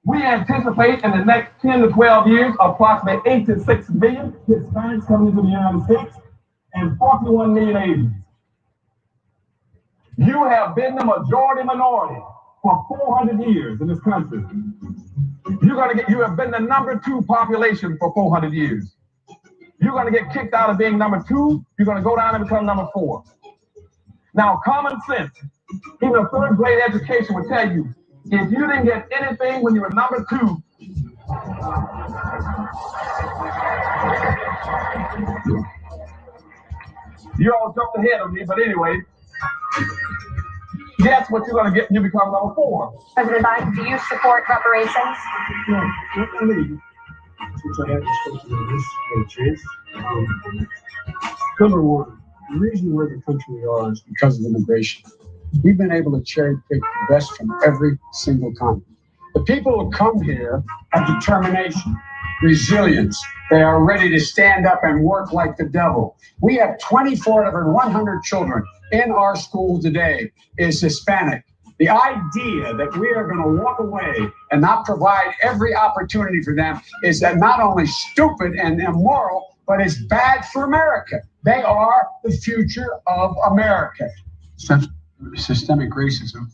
We anticipate in the next 10 to 12 years, approximately 8 to 6 million Hispanics coming into the United States and 41 million Asians. You have been the majority minority for 400 years in this country. You have been the number 2 population for 400 years. You're going to get kicked out of being number 2. You're going to go down and become number 4. Now, common sense, even a third grade education would tell you, if you didn't get anything when you were number 2, you all jumped ahead of me, but anyway, guess what you're going to get when you become number 4. President Biden, do you support reparations? No, not only since I have to speak to this chance. Number one, the reason we're the country we are is because of immigration. We've been able to cherry pick the best from every single continent. The people who come here have determination, resilience. They are ready to stand up and work like the devil. We have 24 out of 100 children in our school today is Hispanic. The idea that we are going to walk away and not provide every opportunity for them is that not only stupid and immoral, but it's bad for America. They are the future of America. Systemic racism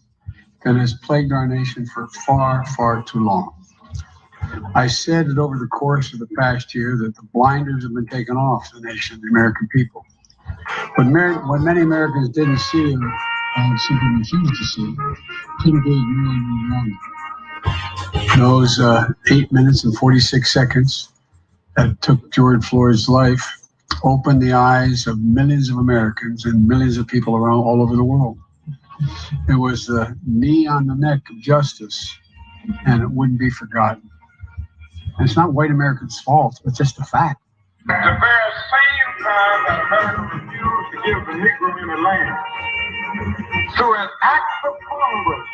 that has plagued our nation for far, far too long. I said that over the course of the past year that the blinders have been taken off the nation, the American people. But what many Americans didn't see and simply refused to see, 2 to 8 million young. Those 8 minutes and 46 seconds that took George Floyd's life opened the eyes of millions of Americans and millions of people around all over the world. It was the knee on the neck of justice, and it wouldn't be forgotten. And it's not white Americans' fault, it's just a fact. The very same time that America refused to give the Negro any land, through an act of Congress,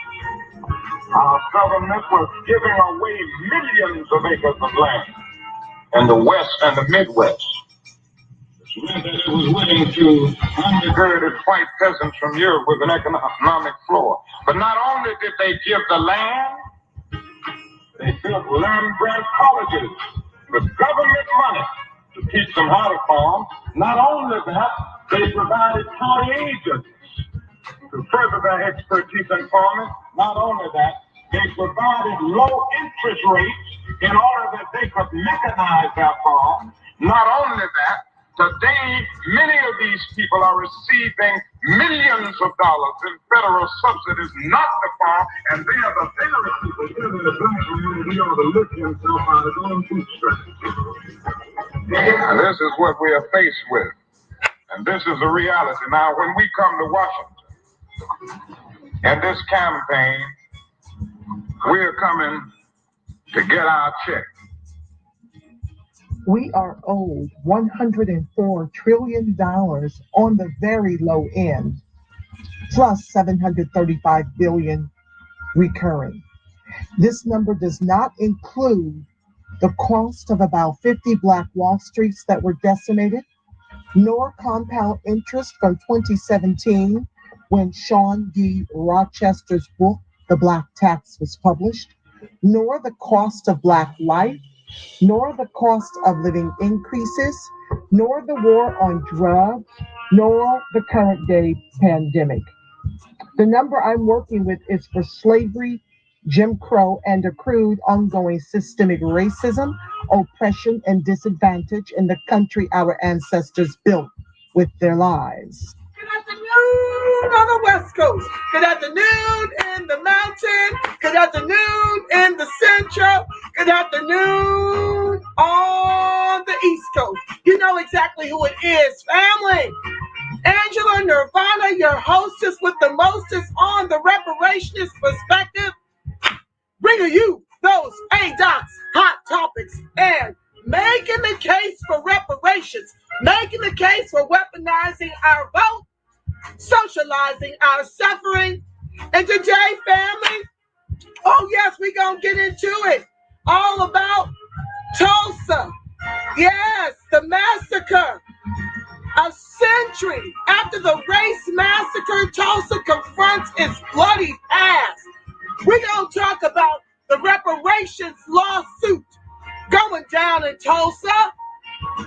our government was giving away millions of acres of land in the West and the Midwest. It was willing to undergird its white peasants from Europe with an economic floor. But not only did they give the land, they built land grant colleges with government money to teach them how to farm. Not only that, they provided county agents to further their expertise in farming. Not only that, they provided low interest rates in order that they could mechanize their farm. Not only that, today, many of these people are receiving millions of dollars in federal subsidies not to farm, and they are the very people here in the black community who ought to lift themselves out of their own bootstraps. And this is what we are faced with, and this is the reality. Now, when we come to Washington, in this campaign, we are coming to get our check. We are owed $104 trillion on the very low end, plus $735 billion recurring. This number does not include the cost of about 50 Black Wall Streets that were decimated, nor compound interest from 2017 when Sean D. Rochester's book, The Black Tax, was published, nor the cost of Black life, nor the cost of living increases, nor the war on drugs, nor the current day pandemic. The number I'm working with is for slavery, Jim Crow, and accrued ongoing systemic racism, oppression, and disadvantage in the country our ancestors built with their lives. Good afternoon on the West Coast. Good afternoon in the mountain. Good afternoon in the central. Good afternoon on the East Coast. You know exactly who it is, family. Angela Nirvana, your hostess with the mostest on the reparationist perspective, bringing you those ADOCS hot topics and making the case for reparations, making the case for weaponizing our vote, socializing our suffering. And today, family, oh yes, we're going to get into it. All about Tulsa. Yes, the massacre. A century after the race massacre, Tulsa confronts its bloody past. We're going to talk about the reparations lawsuit going down in Tulsa.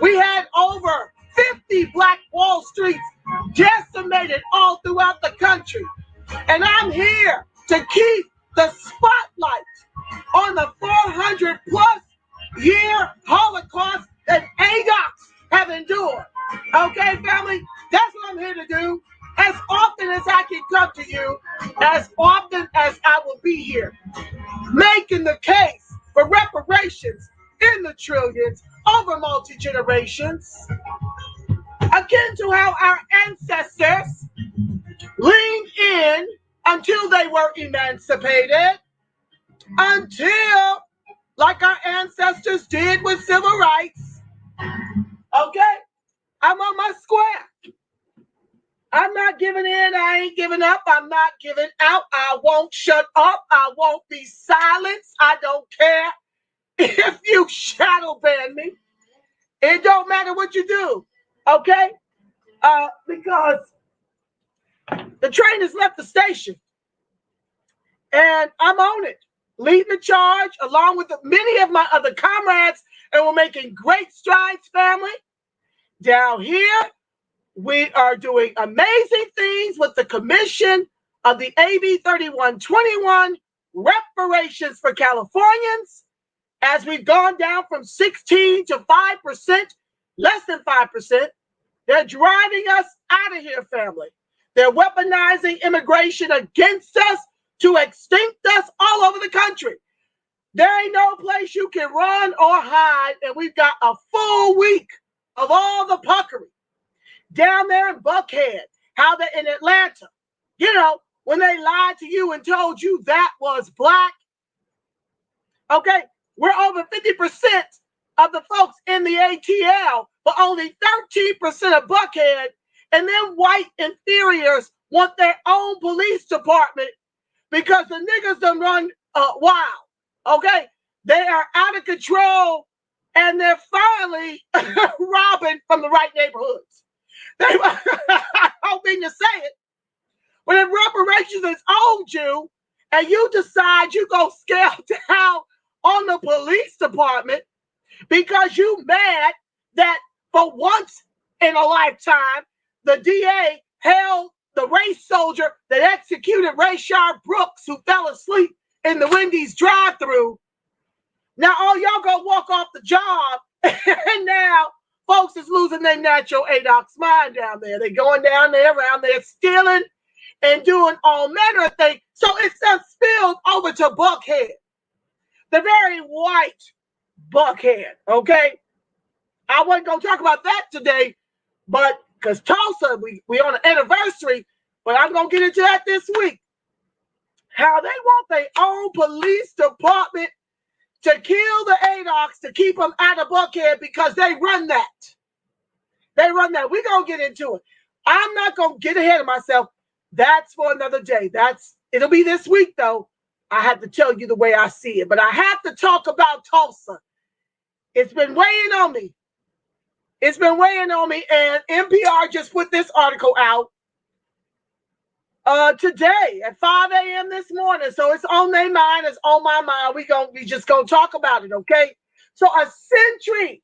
We had over 50 Black Wall Streets decimated all throughout the country. And I'm here to keep the spotlight on the 400 plus year Holocaust that ADOCS have endured. Okay, family? That's what I'm here to do. As often as I can come to you, as often as I will be here, making the case for reparations in the trillions over multi-generations, akin to how our ancestors leaned in until they were emancipated, until, like our ancestors did with civil rights. Okay? I'm on my square. I'm not giving in. I ain't giving up. I'm not giving out. I won't shut up. I won't be silenced. I don't care if you shadow ban me. It don't matter what you do. Okay? Because the train has left the station. And I'm on it. Leading the charge along with many of my other comrades. And we're making great strides, family. Down here, we are doing amazing things with the commission of the AB 3121 reparations for Californians, as we've gone down from 16 to 5%, less than 5%. They're driving us out of here, family. They're weaponizing immigration against us to extinct us all over the country. There ain't no place you can run or hide, and we've got a full week of all the puckery. Down there in Buckhead, how they in Atlanta, you know, when they lied to you and told you that was black. Okay, we're over 50% of the folks in the ATL, but only 13% of Buckhead, and then white inferiors want their own police department because the niggas done run wild. Okay, they are out of control, and they're finally robbing from the right neighborhoods. I don't mean to say it, but if reparations has owned you and you decide you go scale down on the police department because you mad that for once in a lifetime, the DA held the race soldier that executed Rayshard Brooks, who fell asleep in the Wendy's drive-thru. Now all y'all go walk off the job, and now folks is losing their natural ADOCS mind down there. They're going down there, around there, stealing and doing all manner of things. So it's spilled over to Buckhead, the very white Buckhead, okay? I wasn't going to talk about that today, but because Tulsa, we on an anniversary, but I'm going to get into that this week. How they want their own police department to kill the ADOCS to keep them out of Buckhead because they run that. They run that. We're going to get into it. I'm not going to get ahead of myself. That's for another day. It'll be this week, though. I have to tell you the way I see it. But I have to talk about Tulsa. It's been weighing on me. It's been weighing on me. And NPR just put this article out today at 5 a.m. this morning. So it's on their mind. It's on my mind. We just gonna talk about it, okay? So a century.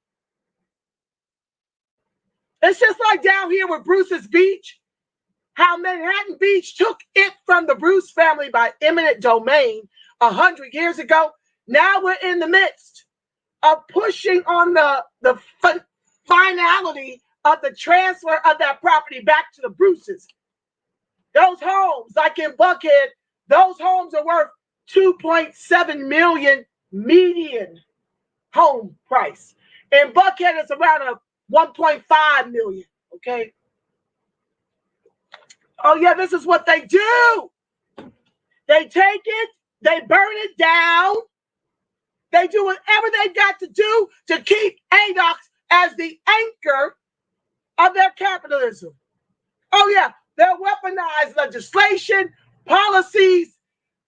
It's just like down here with Bruce's Beach, how Manhattan Beach took it from the Bruce family by eminent domain 100 years ago. Now we're in the midst of pushing on the finality of the transfer of that property back to the Bruces. Those homes, like in Buckhead, those homes are worth $2.7 million median home price. In Buckhead, it's around a $1.5 million, okay? Oh, yeah, this is what they do. They take it, they burn it down, they do whatever they got to do to keep ADOCS as the anchor of their capitalism. Oh, yeah. They'll weaponize legislation, policies.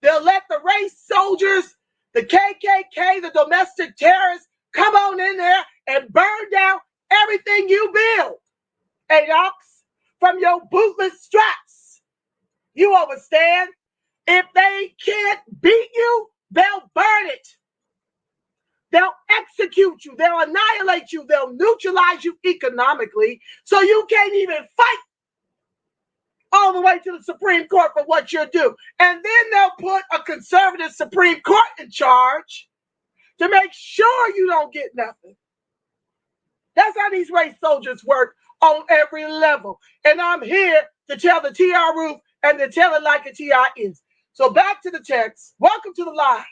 They'll let the race soldiers, the KKK, the domestic terrorists come on in there and burn down everything you build. ADOCS, from your bootless straps. You understand? If they can't beat you, they'll burn it. They'll execute you. They'll annihilate you. They'll neutralize you economically, so you can't even fight all the way to the Supreme Court for what you're due. And then they'll put a conservative Supreme Court in charge to make sure you don't get nothing. That's how these race soldiers work on every level. And I'm here to tell the TR Roof and to tell it like a TI is. So back to the text. Welcome to the live.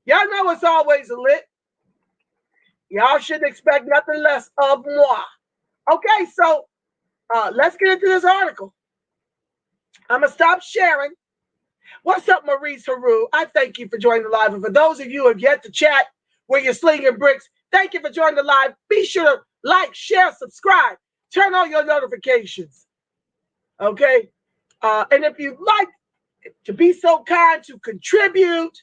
Y'all know it's always a lit. Y'all shouldn't expect nothing less of moi. Okay, so let's get into this article. I'm going to stop sharing. What's up, Maurice Haru? I thank you for joining the live. And for those of you who have yet to chat where you're slinging bricks, thank you for joining the live. Be sure to like, share, subscribe. Turn on your notifications. Okay? And if you'd like to be so kind to contribute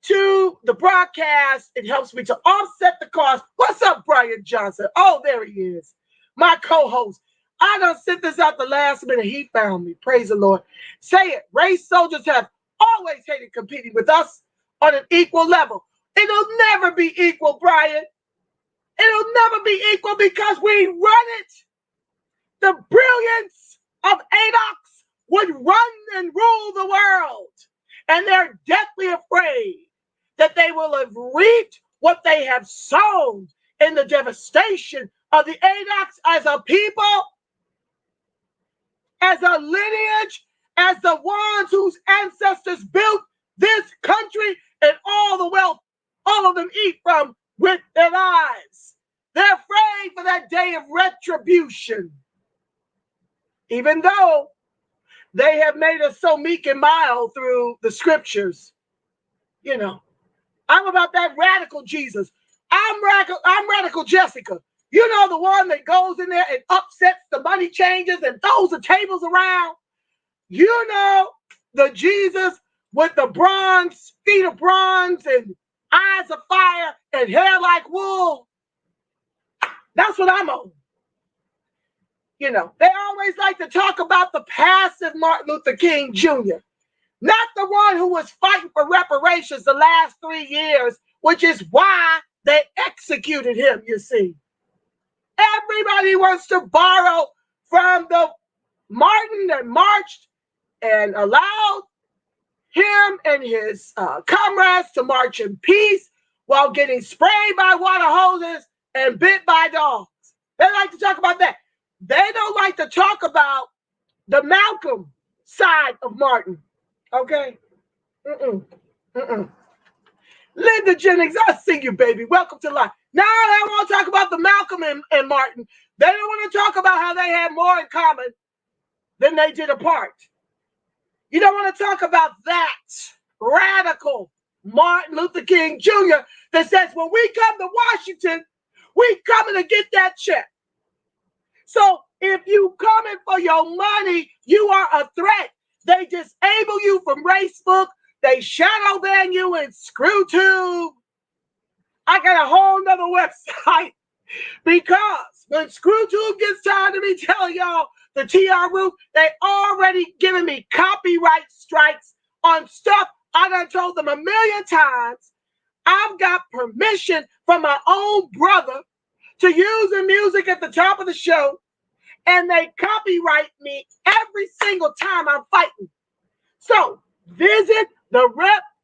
to the broadcast, it helps me to offset the cost. What's up, Brian Johnson? Oh, there he is. My co-host. I done sent this out the last minute. He found me. Praise the Lord. Say it. Race soldiers have always hated competing with us on an equal level. It'll never be equal, Brian. It'll never be equal because we run it. The brilliance of ADOCS would run and rule the world. And they're deathly afraid that they will have reaped what they have sown in the devastation of the ADOCS as a people, as a lineage, as the ones whose ancestors built this country and all the wealth all of them eat from with their lives. They're afraid for that day of retribution. Even though they have made us so meek and mild through the scriptures. You know, I'm about that radical Jesus. I'm radical Jessica. You know, the one that goes in there and upsets the money changers and throws the tables around. You know, the Jesus with the bronze, feet of bronze and eyes of fire and hair like wool. That's what I'm on. You know, they always like to talk about the passive Martin Luther King Jr., not the one who was fighting for reparations the last 3 years, which is why they executed him, you see. Everybody wants to borrow from the Martin that marched and allowed him and his comrades to march in peace while getting sprayed by water hoses and bit by dogs. They like to talk about that. They don't like to talk about the Malcolm side of Martin. Okay? Linda Jennings, I see you, baby. Welcome to life. No, they don't want to talk about the Malcolm and Martin. They don't want to talk about how they had more in common than they did apart. You don't want to talk about that radical Martin Luther King Jr. that says when we come to Washington, we coming to get that check. So if you coming for your money, you are a threat. They disable you from Facebook. They shadow ban you in ScrewTube. I got a whole nother website because when ScrewTube gets tired of me telling y'all the TR Roof, they already giving me copyright strikes on stuff I done told them 1,000,000 times. I've got permission from my own brother to use the music at the top of the show, and they copyright me every single time I'm fighting. So visit the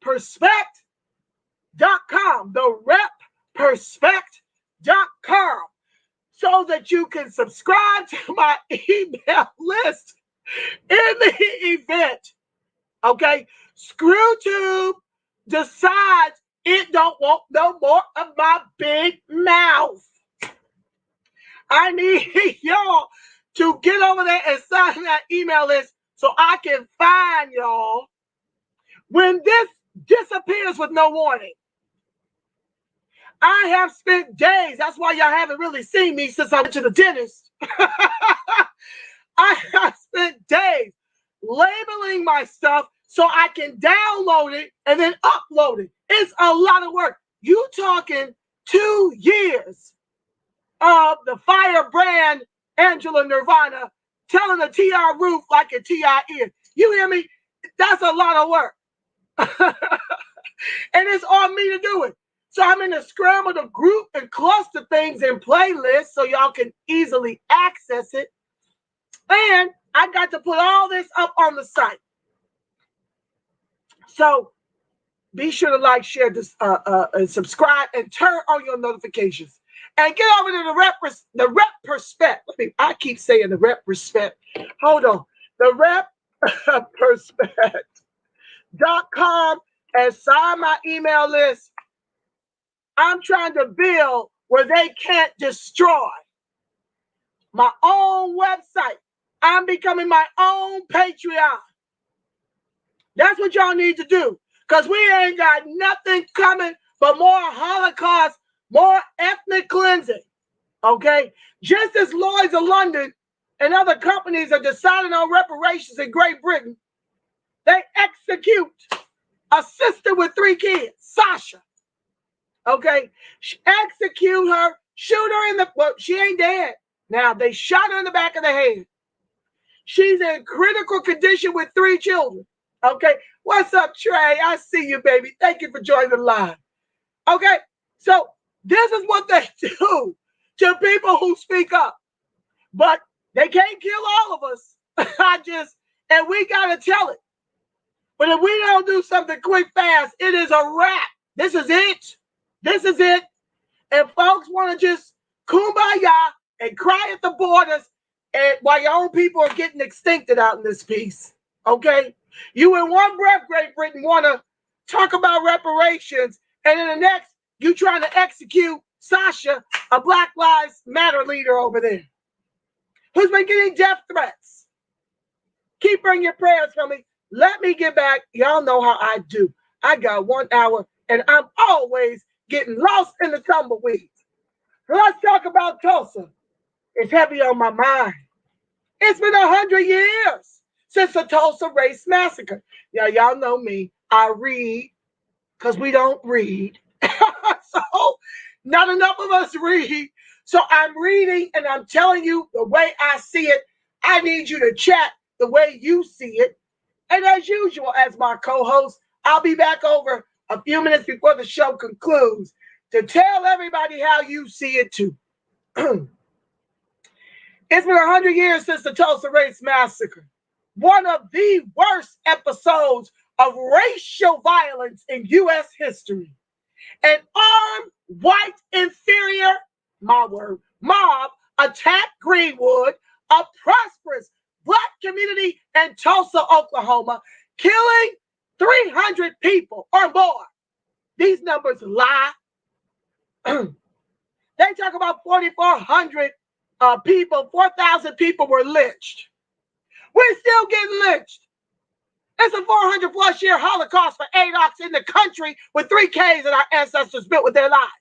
repperspect.com, the repperspect.com, so that you can subscribe to my email list in the event. Okay, ScrewTube decides it don't want no more of my big mouth. I need y'all to get over there and sign that email list so I can find y'all when this disappears with no warning. I have spent days, that's why y'all haven't really seen me since I went to the dentist. I have spent days labeling my stuff so I can download it and then upload it. It's a lot of work. You talking 2 years of the firebrand Angela Nirvana telling a TR Roof like a TI is. You hear me? That's a lot of work. And it's on me to do it. So I'm in the scramble to group and cluster things in playlists so y'all can easily access it. And I got to put all this up on the site. So be sure to like, share this, and subscribe, and turn on your notifications. And get over to the rep perspect. I keep saying the rep respect. Hold on. The rep perspect.com and sign my email list. I'm trying to build where they can't destroy my own website. I'm becoming my own Patreon. That's what y'all need to do. Because we ain't got nothing coming but more Holocaust, more ethnic cleansing. Okay? Just as Lloyd's of London and other companies are deciding on reparations in Great Britain, they execute a sister with 3 kids, Sasha. Okay? Execute her, shoot her in the, well, she ain't dead. Now, they shot her in the back of the head. She's in critical condition with 3 children. Okay? What's up, Trey? I see you, baby. Thank you for joining the live. Okay? So, this is what they do to people who speak up. But they can't kill all of us. And we got to tell it. But if we don't do something quick, fast, it is a wrap. This is it. This is it. And folks want to just kumbaya and cry at the borders and while your own people are getting extincted out in this piece. Okay? You in one breath, Great Britain, want to talk about reparations, and in the next, you trying to execute Sasha, a Black Lives Matter leader over there, who's been getting death threats. Keep bringing your prayers for me. Let me get back. Y'all know how I do. I got 1 hour, and I'm always getting lost in the tumbleweeds. So let's talk about Tulsa. It's heavy on my mind. It's been 100 years since the Tulsa Race Massacre. Yeah, y'all know me. I read because we don't read. So not enough of us read. So I'm reading and I'm telling you the way I see it. I need you to chat the way you see it. And as usual, as my co-host, I'll be back over a few minutes before the show concludes to tell everybody how you see it too. It's been 100 years since the Tulsa Race Massacre, one of the worst episodes of racial violence in U.S. history. An armed, white, inferior, my word, mob attacked Greenwood, a prosperous Black community in Tulsa, Oklahoma, killing 300 people or more. These numbers lie. They talk about 4,400 people, 4,000 people were lynched. We're still getting lynched. It's a 400+ year Holocaust for ADOCS in the country with 3 Ks that our ancestors built with their lives.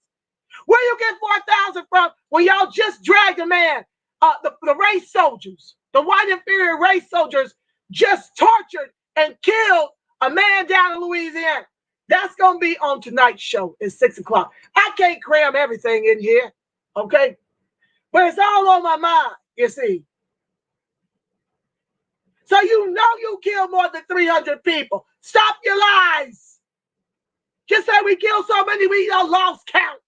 Where you get 4,000 from when y'all just dragged a man, the race soldiers, the white inferior race soldiers just tortured and killed a man down in Louisiana. That's going to be on tonight's show at 6 o'clock. I can't cram everything in here, okay? But it's all on my mind, you see. So you know you killed more than 300 people. Stop your lies. Just say we killed so many we lost count.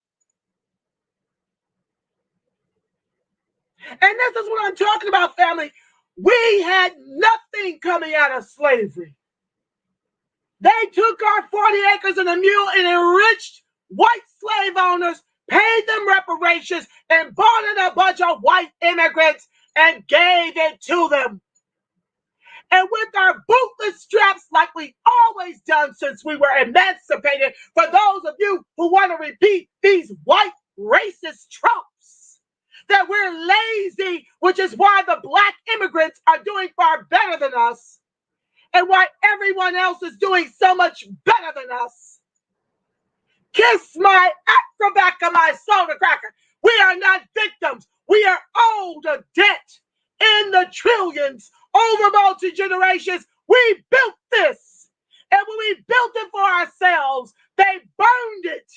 And this is what I'm talking about, family. We had nothing coming out of slavery. They took our 40 acres and a mule and enriched white slave owners, paid them reparations, and bought in a bunch of white immigrants and gave it to them. And with our bootless straps, like we've always done since we were emancipated, for those of you who want to repeat these white racist tropes, that we're lazy, which is why the Black immigrants are doing far better than us, and why everyone else is doing so much better than us. Kiss my back of my soda cracker. We are not victims. We are owed a debt in the trillions over multi-generations. We built this. And when we built it for ourselves, they burned it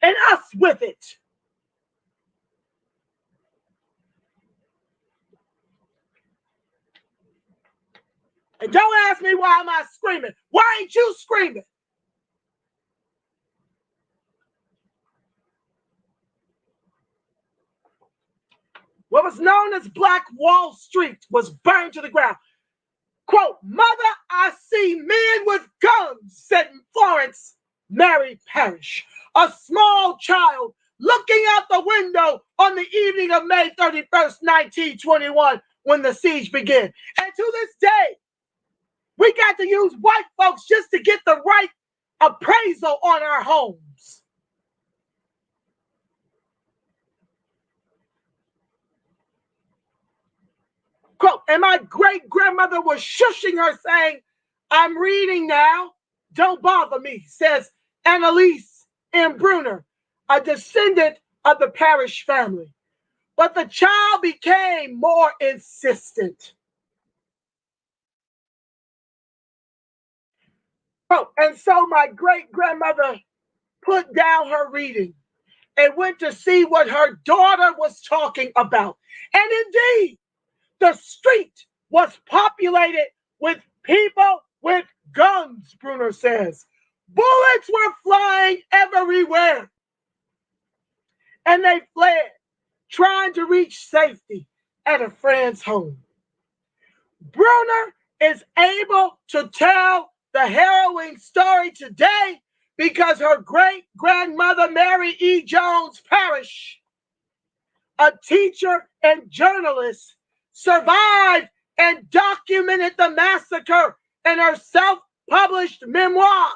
and us with it. And don't ask me why am I screaming. Why ain't you screaming? what was known as Black Wall Street was burned to the ground. Quote, "Mother, I see men with guns," said Florence Mary Parrish, a small child looking out the window on the evening of May 31st, 1921, when the siege began. And to this day, we got to use white folks just to get the right appraisal on our homes. Quote, "And my great-grandmother was shushing her, saying, 'I'm reading now, don't bother me,' says Annalise M. Bruner, a descendant of the Parrish family. But the child became more insistent. Oh, and so my great-grandmother put down her reading and went to see what her daughter was talking about. And indeed, the street was populated with people with guns," Bruner says. "Bullets were flying everywhere. And they fled, trying to reach safety at a friend's home." Bruner is able to tell the harrowing story today because her great-grandmother, Mary E. Jones Parrish, a teacher and journalist, survived and documented the massacre in her self-published memoir,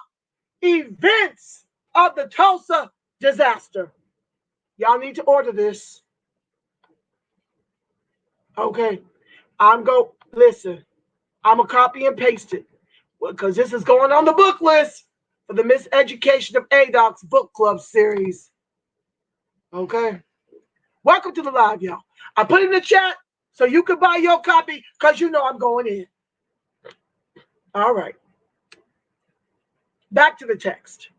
Events of the Tulsa Disaster. Y'all need to order this. Okay, listen, I'm going to copy and paste it because this is going on the book list for the Miseducation of ADOCS book club series. Okay, welcome to the live, y'all. I put it in the chat so you can buy your copy because you know I'm going in. All right, back to the text.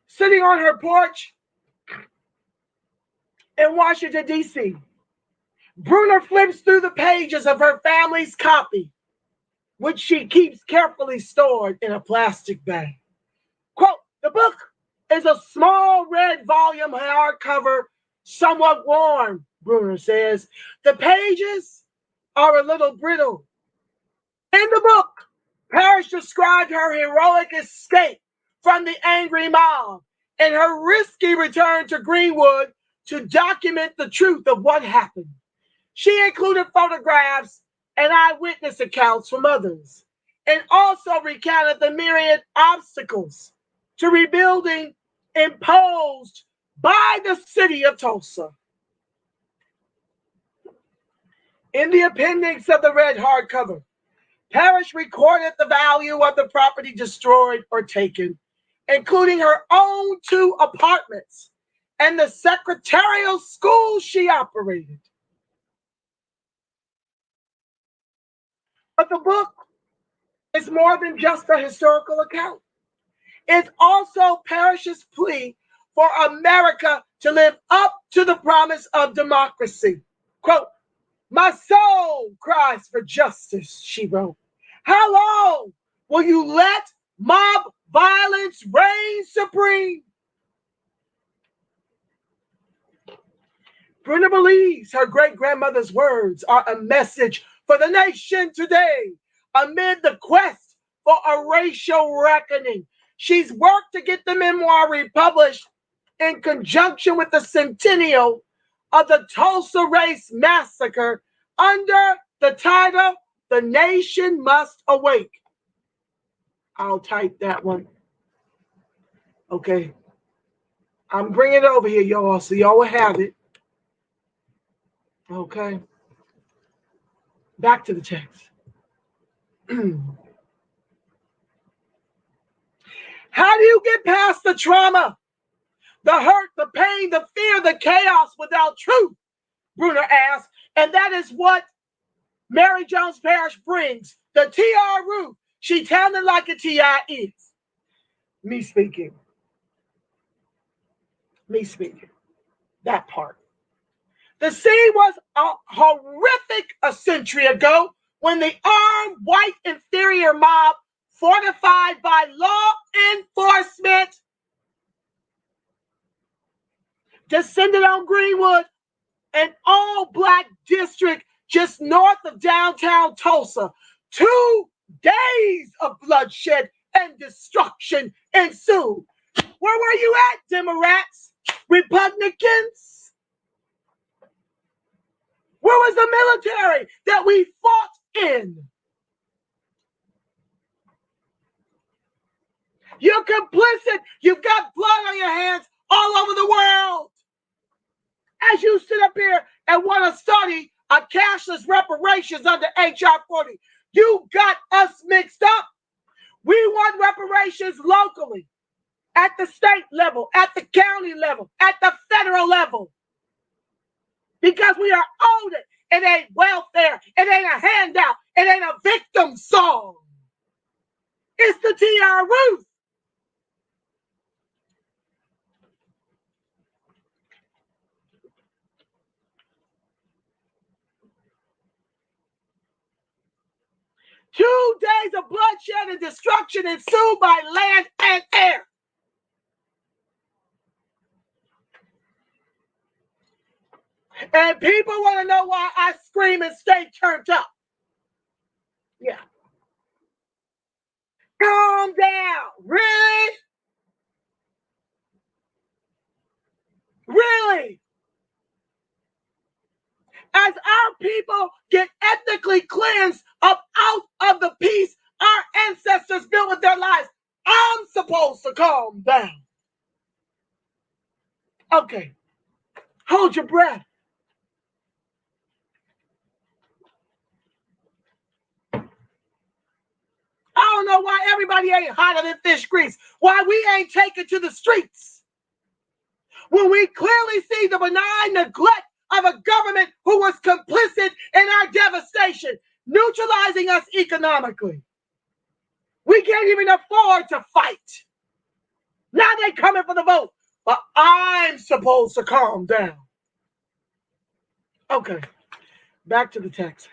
Sitting on her porch in Washington, D.C., Bruner flips through the pages of her family's copy, which she keeps carefully stored in a plastic bag. Quote, "The book is a small red volume hardcover, somewhat worn," Bruner says. "The pages are a little brittle." In the book, Parrish described her heroic escape from the angry mob and her risky return to Greenwood to document the truth of what happened. She included photographs and eyewitness accounts from others, and also recounted the myriad obstacles to rebuilding imposed by the city of Tulsa. In the appendix of the red hardcover, Parrish recorded the value of the property destroyed or taken, including her own 2 apartments and the secretarial school she operated. But the book is more than just a historical account. It's also Parrish's plea for America to live up to the promise of democracy. Quote, "My soul cries for justice," she wrote. "How long will you let mob violence reign supreme?" Bruner believes her great-grandmother's words are a message for the nation today amid the quest for a racial reckoning. She's worked to get the memoir republished in conjunction with the centennial of the Tulsa Race Massacre under the title, "The Nation Must Awake." I'll type that one. Okay. I'm bringing it over here, y'all, so y'all will have it. Okay. Back to the text. How do you get past the trauma, the hurt, the pain, the fear, the chaos without truth? Bruner asked. And that is what Mary Jones Parrish brings. The TR root. She sounded like a TI is. Me speaking. That part. The scene was horrific a century ago when the armed white inferior mob, fortified by law enforcement, Just send it on Greenwood, an all-black district just north of downtown Tulsa. 2 days of bloodshed and destruction ensued. Where were you at, Democrats? Republicans? Where was the military that we fought in? You're complicit. You've got blood on your hands all over the world. As you sit up here and want to study a cashless reparations under HR 40, you got us mixed up. We want reparations locally, at the state level, at the county level, at the federal level. Because we are owed it. It ain't welfare. It ain't a handout. It ain't a victim song. It's the T.R. Ruth. Two days of bloodshed and destruction ensued by land and air. And people want to know why I scream and stay turned up. Yeah. Calm down. Really? Really? As our people get ethnically cleansed up out of the peace our ancestors built with their lives, I'm supposed to calm down. Okay. Hold your breath. I don't know why everybody ain't hotter than fish grease. Why we ain't taken to the streets. When we clearly see the benign neglect of a government who was complicit in our devastation, neutralizing us economically. We can't even afford to fight. Now they coming for the vote, but I'm supposed to calm down. Okay, back to the text.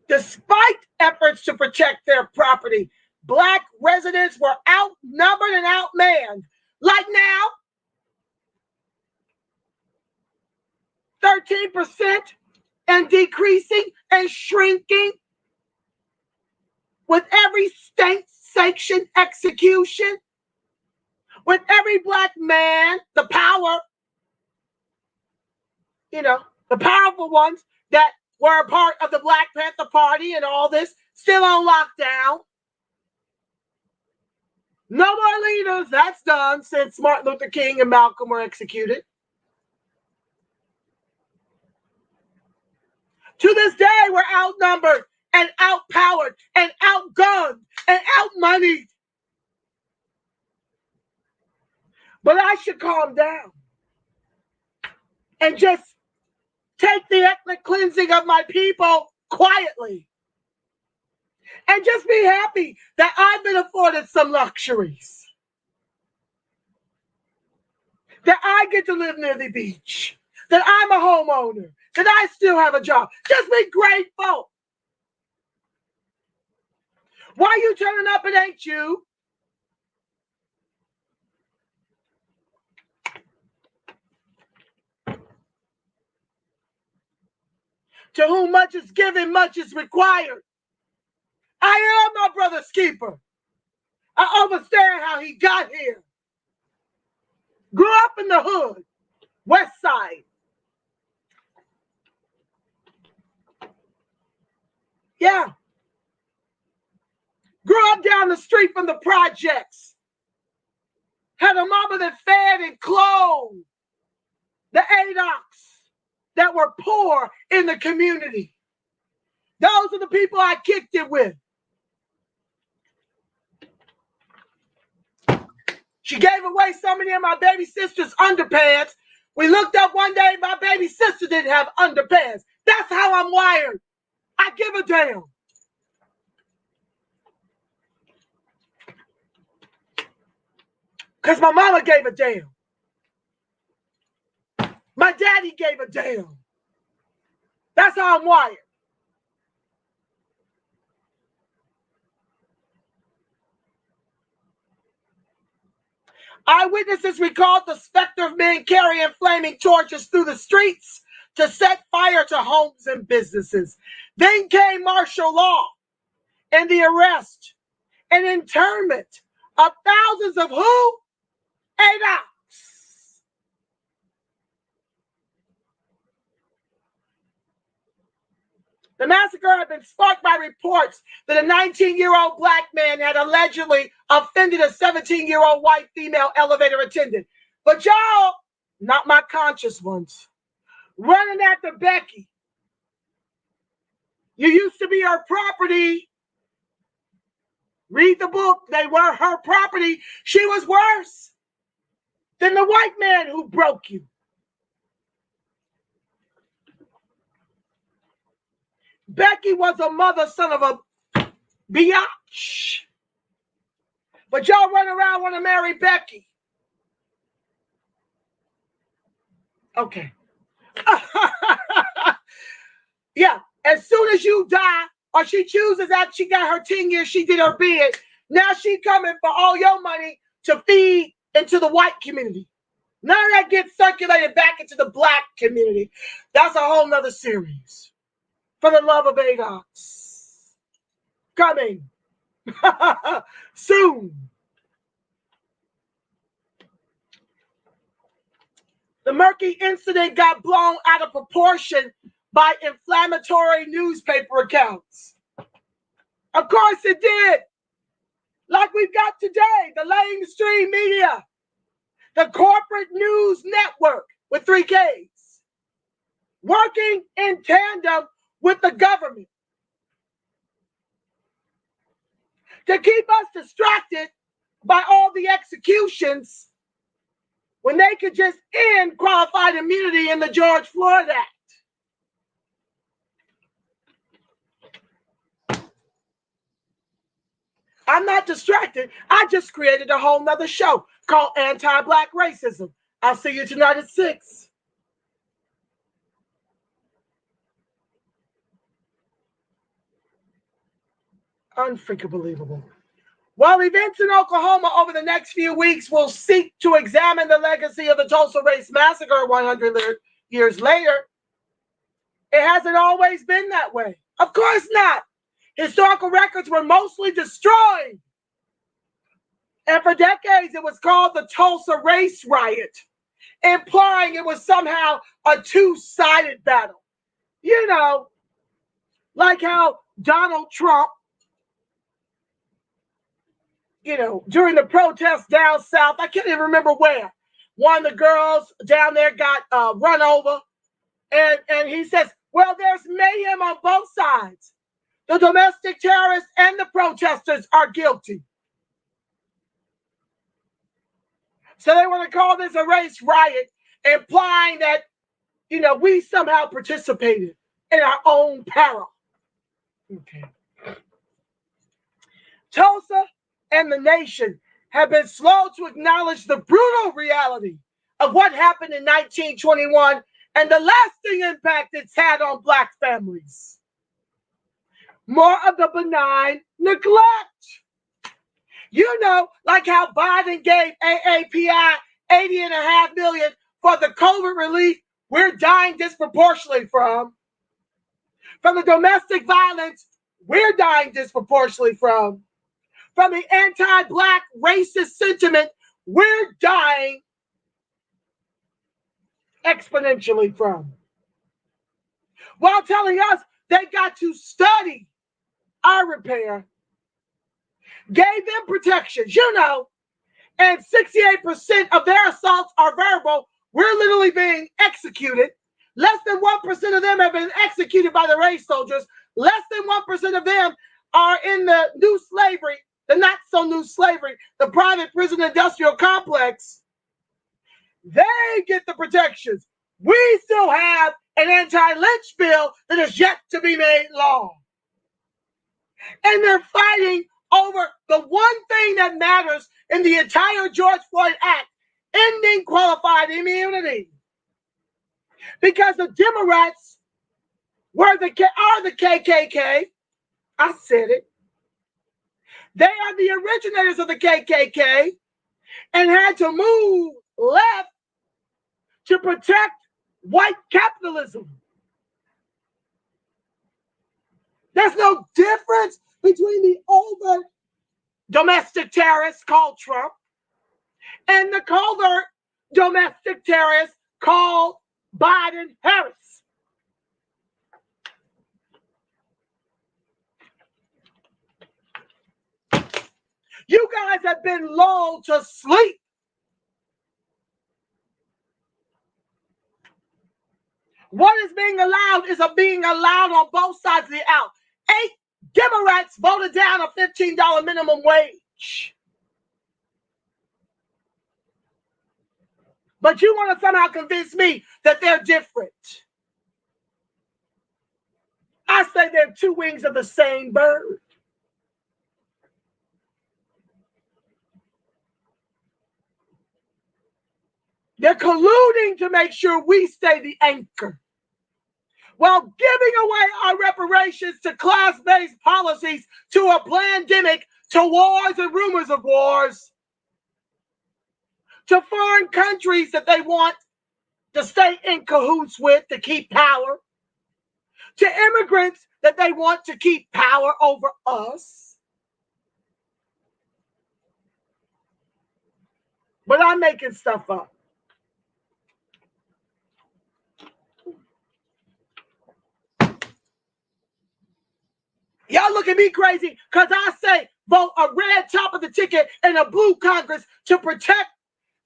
Despite efforts to protect their property, Black residents were outnumbered and outmanned. Like now, 13% and decreasing and shrinking with every state-sanctioned execution, with every Black man, the power, the powerful ones that were a part of the Black Panther Party and all this, still on lockdown. No more leaders, that's done since Martin Luther King and Malcolm were executed. To this day, we're outnumbered and outpowered and outgunned and outmoneyed. But I should calm down and just take the ethnic cleansing of my people quietly. And just be happy that I've been afforded some luxuries. That I get to live near the beach. That I'm a homeowner. That I still have a job. Just be grateful. Why you turning up? It ain't you. To whom much is given, much is required. I am my brother's keeper. I understand how he got here. Grew up in the hood, West Side. Yeah. Grew up down the street from the projects. Had a mama that fed and clothed the ADOCS that were poor in the community. Those are the people I kicked it with. She gave away so many of my baby sister's underpants. We looked up one day, my baby sister didn't have underpants. That's how I'm wired. I give a damn. Because my mama gave a damn. My daddy gave a damn. That's how I'm wired. Eyewitnesses recalled the specter of men carrying flaming torches through the streets to set fire to homes and businesses. Then came martial law and the arrest and internment of thousands of who? ADOCS. The massacre had been sparked by reports that a 19-year-old black man had allegedly offended a 17-year-old white female elevator attendant. But y'all, not my conscious ones, running after Becky. You used to be her property. Read the book. They were her property. She was worse than the white man who broke you. Becky was a mother, son of a biatch. But y'all run around want to marry Becky. Okay. Yeah. As soon as you die, or she chooses that she got her 10 years, she did her bid. Now she coming for all your money to feed into the white community. None of that gets circulated back into the black community. That's a whole nother series. For the love of ADOCS. Coming. Soon. The murky incident got blown out of proportion by inflammatory newspaper accounts. Of course it did. Like we've got today, the mainstream media, the corporate news network with 3 Ks, working in tandem with the government to keep us distracted by all the executions when they could just end qualified immunity in the George Floyd Act. I'm not distracted. I just created a whole nother show called Anti-Black Racism. I'll see you tonight at 6. Unfreaking believable. While events in Oklahoma over the next few weeks will seek to examine the legacy of the Tulsa Race Massacre 100 years later, it hasn't always been that way. Of course not. Historical records were mostly destroyed. And for decades, it was called the Tulsa Race Riot, implying it was somehow a two-sided battle. You know, like how Donald Trump, during the protests down south, I can't even remember where, one of the girls down there got run over. And he says, well, there's mayhem on both sides. The domestic terrorists and the protesters are guilty. So they want to call this a race riot, implying that, we somehow participated in our own peril. Okay. Tulsa and the nation have been slow to acknowledge the brutal reality of what happened in 1921 and the lasting impact it's had on Black families. More of the benign neglect. Like how Biden gave AAPI $80.5 million for the COVID relief we're dying disproportionately from. From the domestic violence we're dying disproportionately from. From the anti-Black racist sentiment we're dying exponentially from. While telling us they got to study our repair, gave them protections, and 68% of their assaults are verbal. We're literally being executed. Less than 1% of them have been executed by the race soldiers. Less than 1% of them are in the new slavery, the not so new slavery, the private prison industrial complex. They get the protections. We still have an anti-lynch bill that is yet to be made law. And they're fighting over the one thing that matters in the entire George Floyd Act, ending qualified immunity. Because the Democrats are the KKK. I said it. They are the originators of the KKK. and had to move left to protect white capitalism. There's no difference between the overt domestic terrorist called Trump and the covert domestic terrorist called Biden-Harris. You guys have been lulled to sleep. What is being allowed is being allowed on both sides of the aisle. 8 Democrats voted down a $15 minimum wage. But you want to somehow convince me that they're different. I say they're two wings of the same bird. They're colluding to make sure we stay the anchor, while giving away our reparations to class-based policies, to a pandemic, to wars and rumors of wars, to foreign countries that they want to stay in cahoots with to keep power, to immigrants that they want to keep power over us. But I'm making stuff up. Y'all look at me crazy because I say vote a red top of the ticket and a blue Congress to protect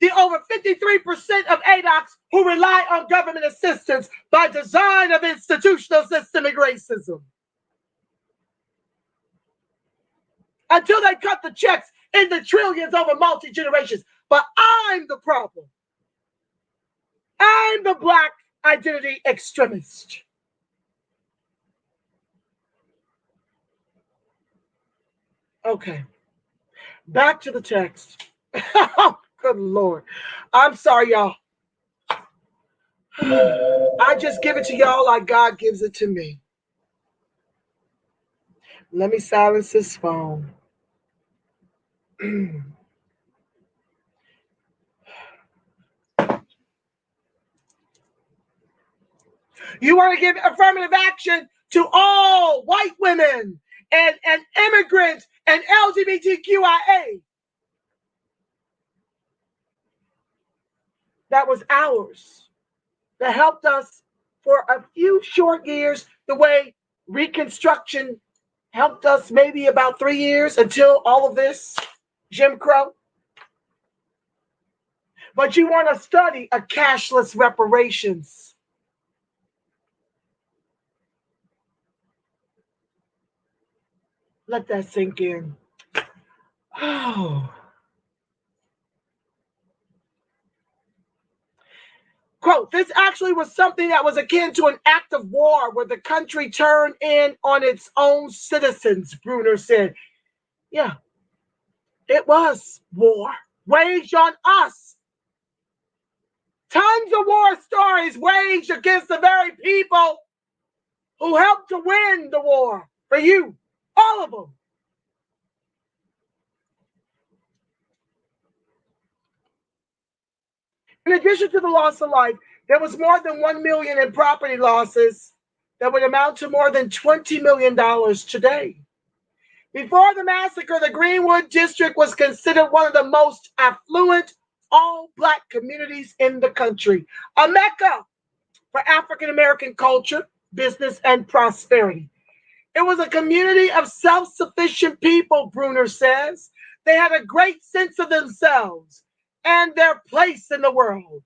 the over 53% of ADOCS who rely on government assistance by design of institutional systemic racism. Until they cut the checks in the trillions over multi-generations. But I'm the problem. I'm the Black identity extremist. Okay, back to the text. Good Lord. I'm sorry, y'all. I just give it to y'all like God gives it to me. Let me silence this phone. You want to give affirmative action to all white women and immigrants and LGBTQIA. That was ours. That helped us for a few short years, the way Reconstruction helped us maybe about 3 years until all of this, Jim Crow. But you want to study a cashless reparations. Let that sink in. Oh. Quote, this actually was something that was akin to an act of war where the country turned in on its own citizens, Bruner said. Yeah, it was war waged on us. Tons of war stories waged against the very people who helped to win the war for you, all of them. In addition to the loss of life, there was more than 1 million in property losses that would amount to more than $20 million today. Before the massacre, the Greenwood District was considered one of the most affluent all-Black communities in the country, a mecca for African-American culture, business, and prosperity. It was a community of self-sufficient people, Bruner says. They had a great sense of themselves and their place in the world,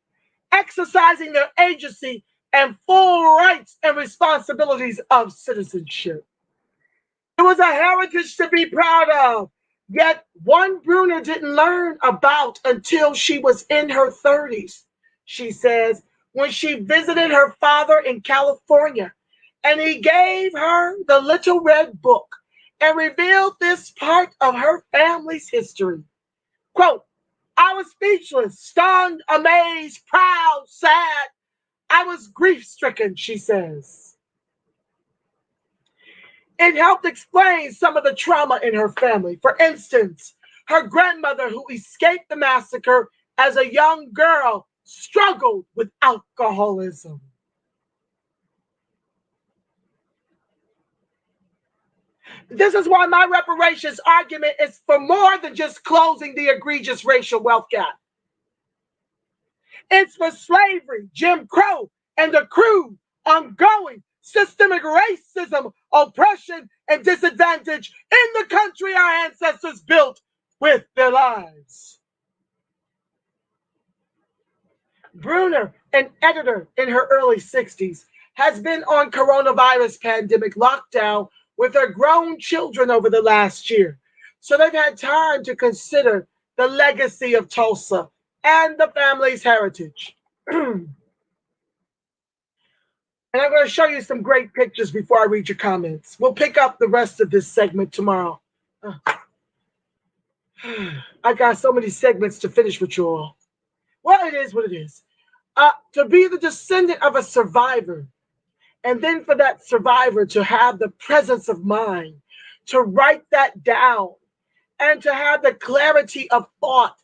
exercising their agency and full rights and responsibilities of citizenship. It was a heritage to be proud of, yet one Bruner didn't learn about until she was in her 30s, she says, when she visited her father in California, and he gave her the Little Red Book and revealed this part of her family's history. Quote, I was speechless, stunned, amazed, proud, sad. I was grief-stricken, she says. It helped explain some of the trauma in her family. For instance, Her grandmother, who escaped the massacre as a young girl, struggled with alcoholism. This is why my reparations argument is for more than just closing the egregious racial wealth gap. It's for slavery, Jim Crow, and the crude, ongoing, systemic racism, oppression, and disadvantage in the country our ancestors built with their lives. Bruner, an editor in her early 60s, has been on coronavirus pandemic lockdown with her grown children over the last year. So they've had time to consider the legacy of Tulsa and the family's heritage. And I'm going to show you some great pictures before I read your comments. We'll pick up the rest of this segment tomorrow. I got so many segments to finish with you all. Well, it is what it is. To be the descendant of a survivor, and then for that survivor to have the presence of mind to write that down and to have the clarity of thought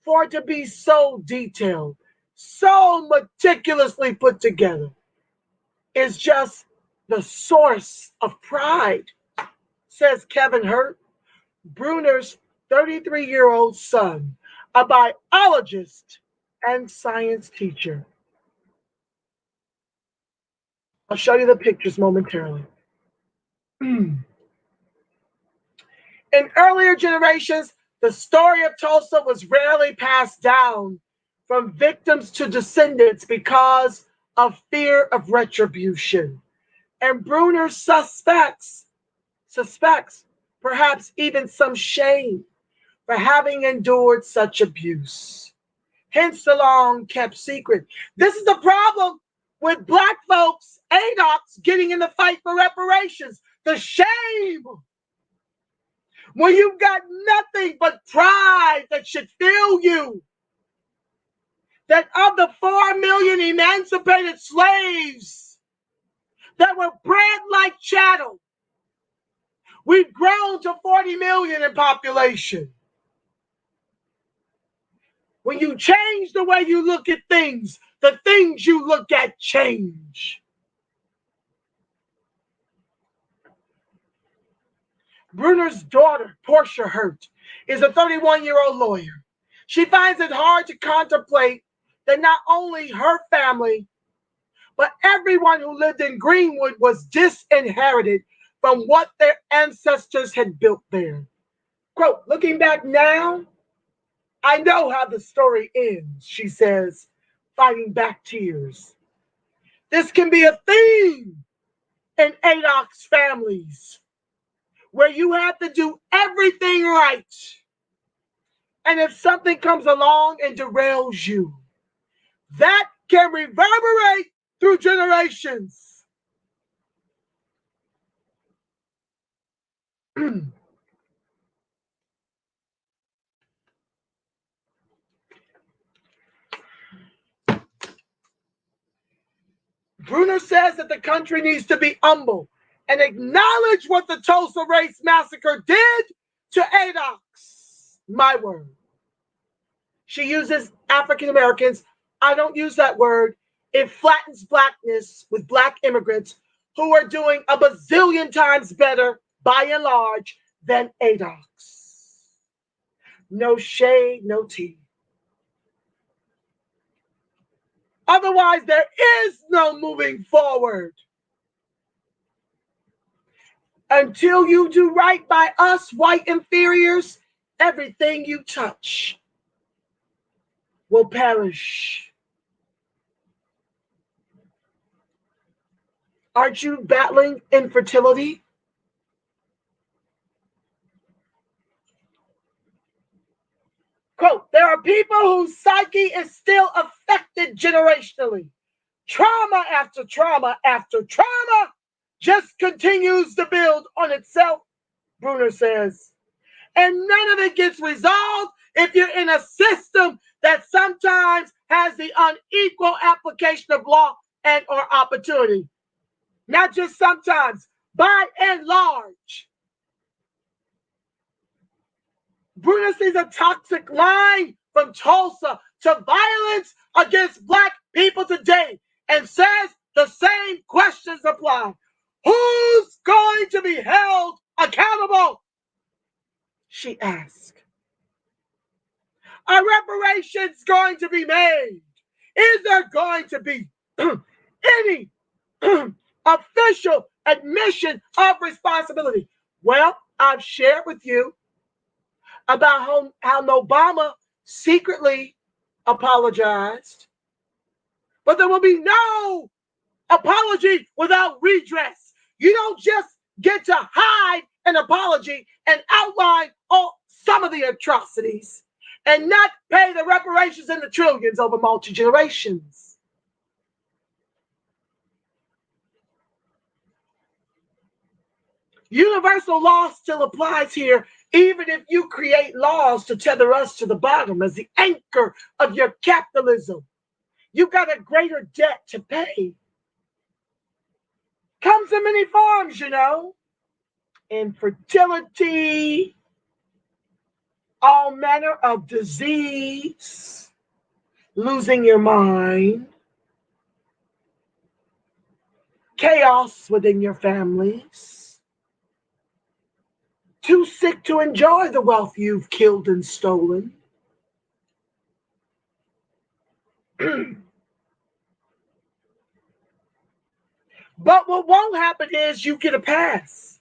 for it to be so detailed, so meticulously put together, is just the source of pride, says Kevin Hurt, Bruner's 33-year-old son, a biologist and science teacher. I'll show you the pictures momentarily. In earlier generations, the story of Tulsa was rarely passed down from victims to descendants because of fear of retribution. And Bruner suspects perhaps even some shame for having endured such abuse. Hence the long kept secret. This is the problem with Black folks, ADOCS, getting in the fight for reparations. The shame. When you've got nothing but pride that should fill you. That of the 4 million emancipated slaves that were bred like chattel, we've grown to 40 million in population. When you change the way you look at things, the things you look at change. Bruner's daughter, Portia Hurt, is a 31-year-old lawyer. She finds it hard to contemplate that not only her family, but everyone who lived in Greenwood was disinherited from what their ancestors had built there. Quote, looking back now, I know how the story ends, she says, fighting back tears. This can be a theme in ADOCS families, where you have to do everything right. And if something comes along and derails you, that can reverberate through generations. Bruner says that the country needs to be humble and acknowledge what the Tulsa Race Massacre did to ADOCS. My word. She uses African Americans. I don't use that word. It flattens blackness with Black immigrants who are doing a bazillion times better, by and large, than ADOCS. No shade, no tea. Otherwise, there is no moving forward. Until you do right by us, white inferiors, everything you touch will perish. Aren't you battling infertility? Quote, there are people whose psyche is still affected generationally. Trauma after trauma after trauma just continues to build on itself, Bruner says. And none of it gets resolved if you're in a system that sometimes has the unequal application of law and or opportunity. Not just sometimes, by and large. Bruno sees a toxic line from Tulsa to violence against Black people today and says the same questions apply. Who's going to be held accountable? She asked. Are reparations going to be made? Is there going to be any official admission of responsibility? Well, I've shared with you about how Obama secretly apologized, but there will be no apology without redress. You don't just get to hide an apology and outline some of the atrocities and not pay the reparations in the trillions over multi-generations. Universal law still applies here, even if you create laws to tether us to the bottom as the anchor of your capitalism. You've got a greater debt to pay. Comes in many forms, you know. Infertility, all manner of disease, losing your mind, chaos within your families, too sick to enjoy the wealth you've killed and stolen. But what won't happen is you get a pass.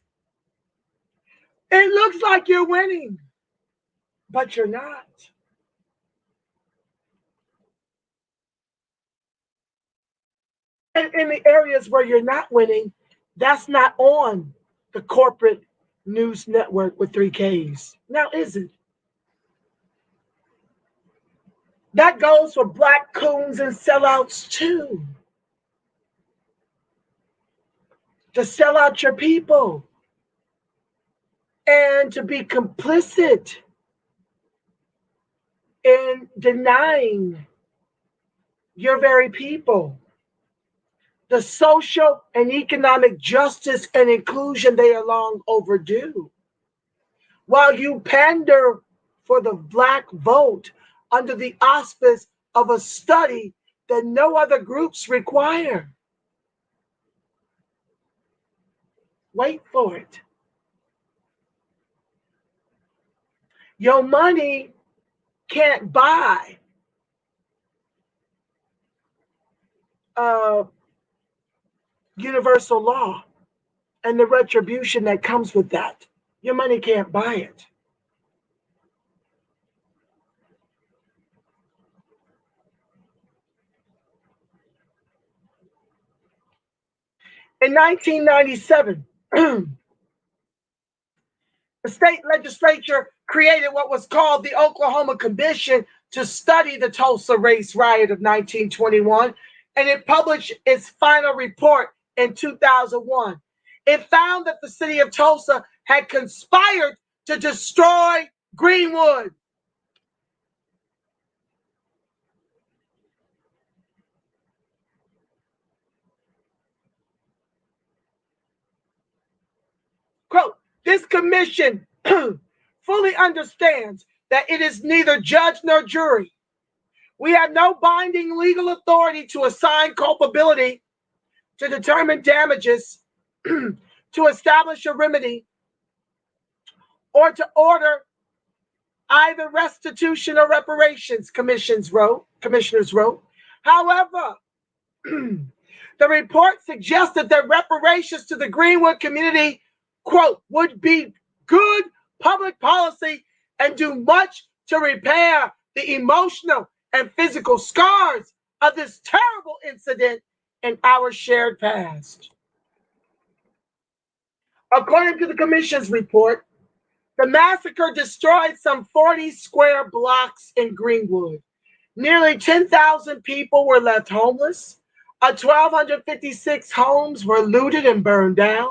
It looks like you're winning, but you're not. And in the areas where you're not winning, that's not on the corporate news network with 3 Ks. Now, is it? That goes for Black coons and sellouts too. To sell out your people and to be complicit in denying your very people the social and economic justice and inclusion they are long overdue. While you pander for the Black vote under the auspice of a study that no other groups require. Wait for it. Your money can't buy universal law and the retribution that comes with that. Your money can't buy it. In 1997, the state legislature created what was called the Oklahoma Commission to study the Tulsa race riot of 1921, and it published its final report in 2001. It found that the city of Tulsa had conspired to destroy Greenwood. Quote, this commission fully understands that it is neither judge nor jury. We have no binding legal authority to assign culpability, to determine damages, to establish a remedy, or to order either restitution or reparations, commissioners wrote. However, the report suggested that reparations to the Greenwood community, quote, would be good public policy and do much to repair the emotional and physical scars of this terrible incident in our shared past. According to the commission's report, the massacre destroyed some 40 square blocks in Greenwood. Nearly 10,000 people were left homeless. 1,256 homes were looted and burned down.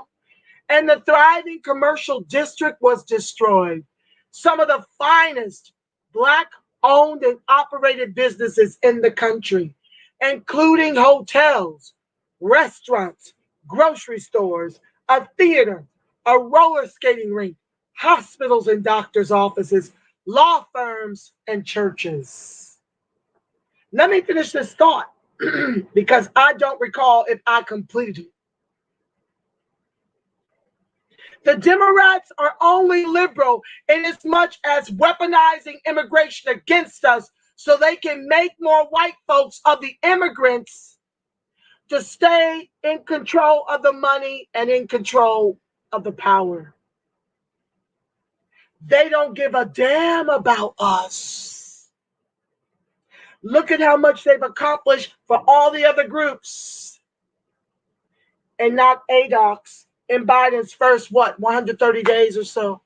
And the thriving commercial district was destroyed. Some of the finest Black-owned and operated businesses in the country, including hotels, restaurants, grocery stores, a theater, a roller skating rink, hospitals and doctors' offices, law firms, and churches. Let me finish this thought because I don't recall if I completed it. The Democrats are only liberal in as much as weaponizing immigration against us so they can make more white folks of the immigrants to stay in control of the money and in control of the power. They don't give a damn about us. Look at how much they've accomplished for all the other groups and not ADOCS in Biden's first, 130 days or so.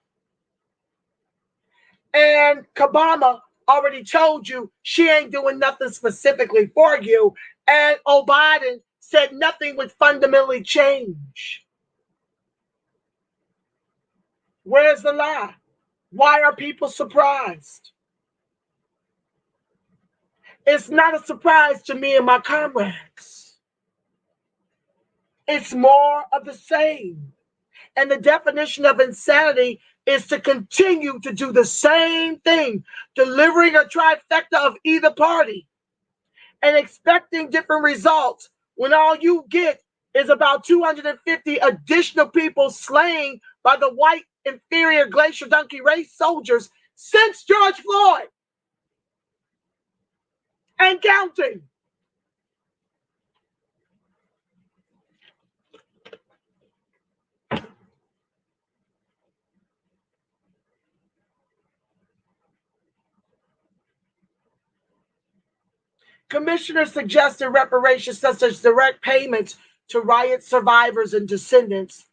And Obama already told you she ain't doing nothing specifically for you. And Biden said nothing would fundamentally change. Where's the lie? Why are people surprised? It's not a surprise to me and my comrades. It's more of the same. And the definition of insanity is to continue to do the same thing, delivering a trifecta of either party and expecting different results when all you get is about 250 additional people slain by the white inferior glacier donkey race soldiers since George Floyd and counting. Commissioners suggested reparations such as direct payments to riot survivors and descendants,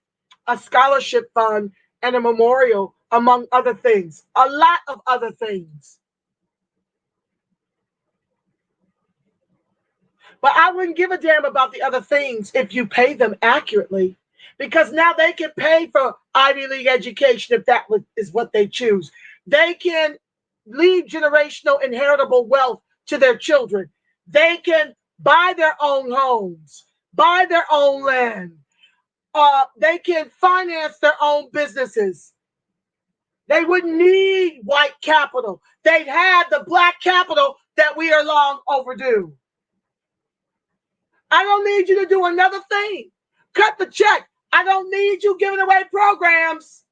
a scholarship fund, and a memorial, among other things. A lot of other things. But I wouldn't give a damn about the other things if you pay them accurately, because now they can pay for Ivy League education if that is what they choose. They can leave generational inheritable wealth to their children. They can buy their own homes, buy their own land. They can finance their own businesses. They wouldn't need white capital. They'd have the black capital that we are long overdue. I don't need you to do another thing. Cut the check. I don't need you giving away programs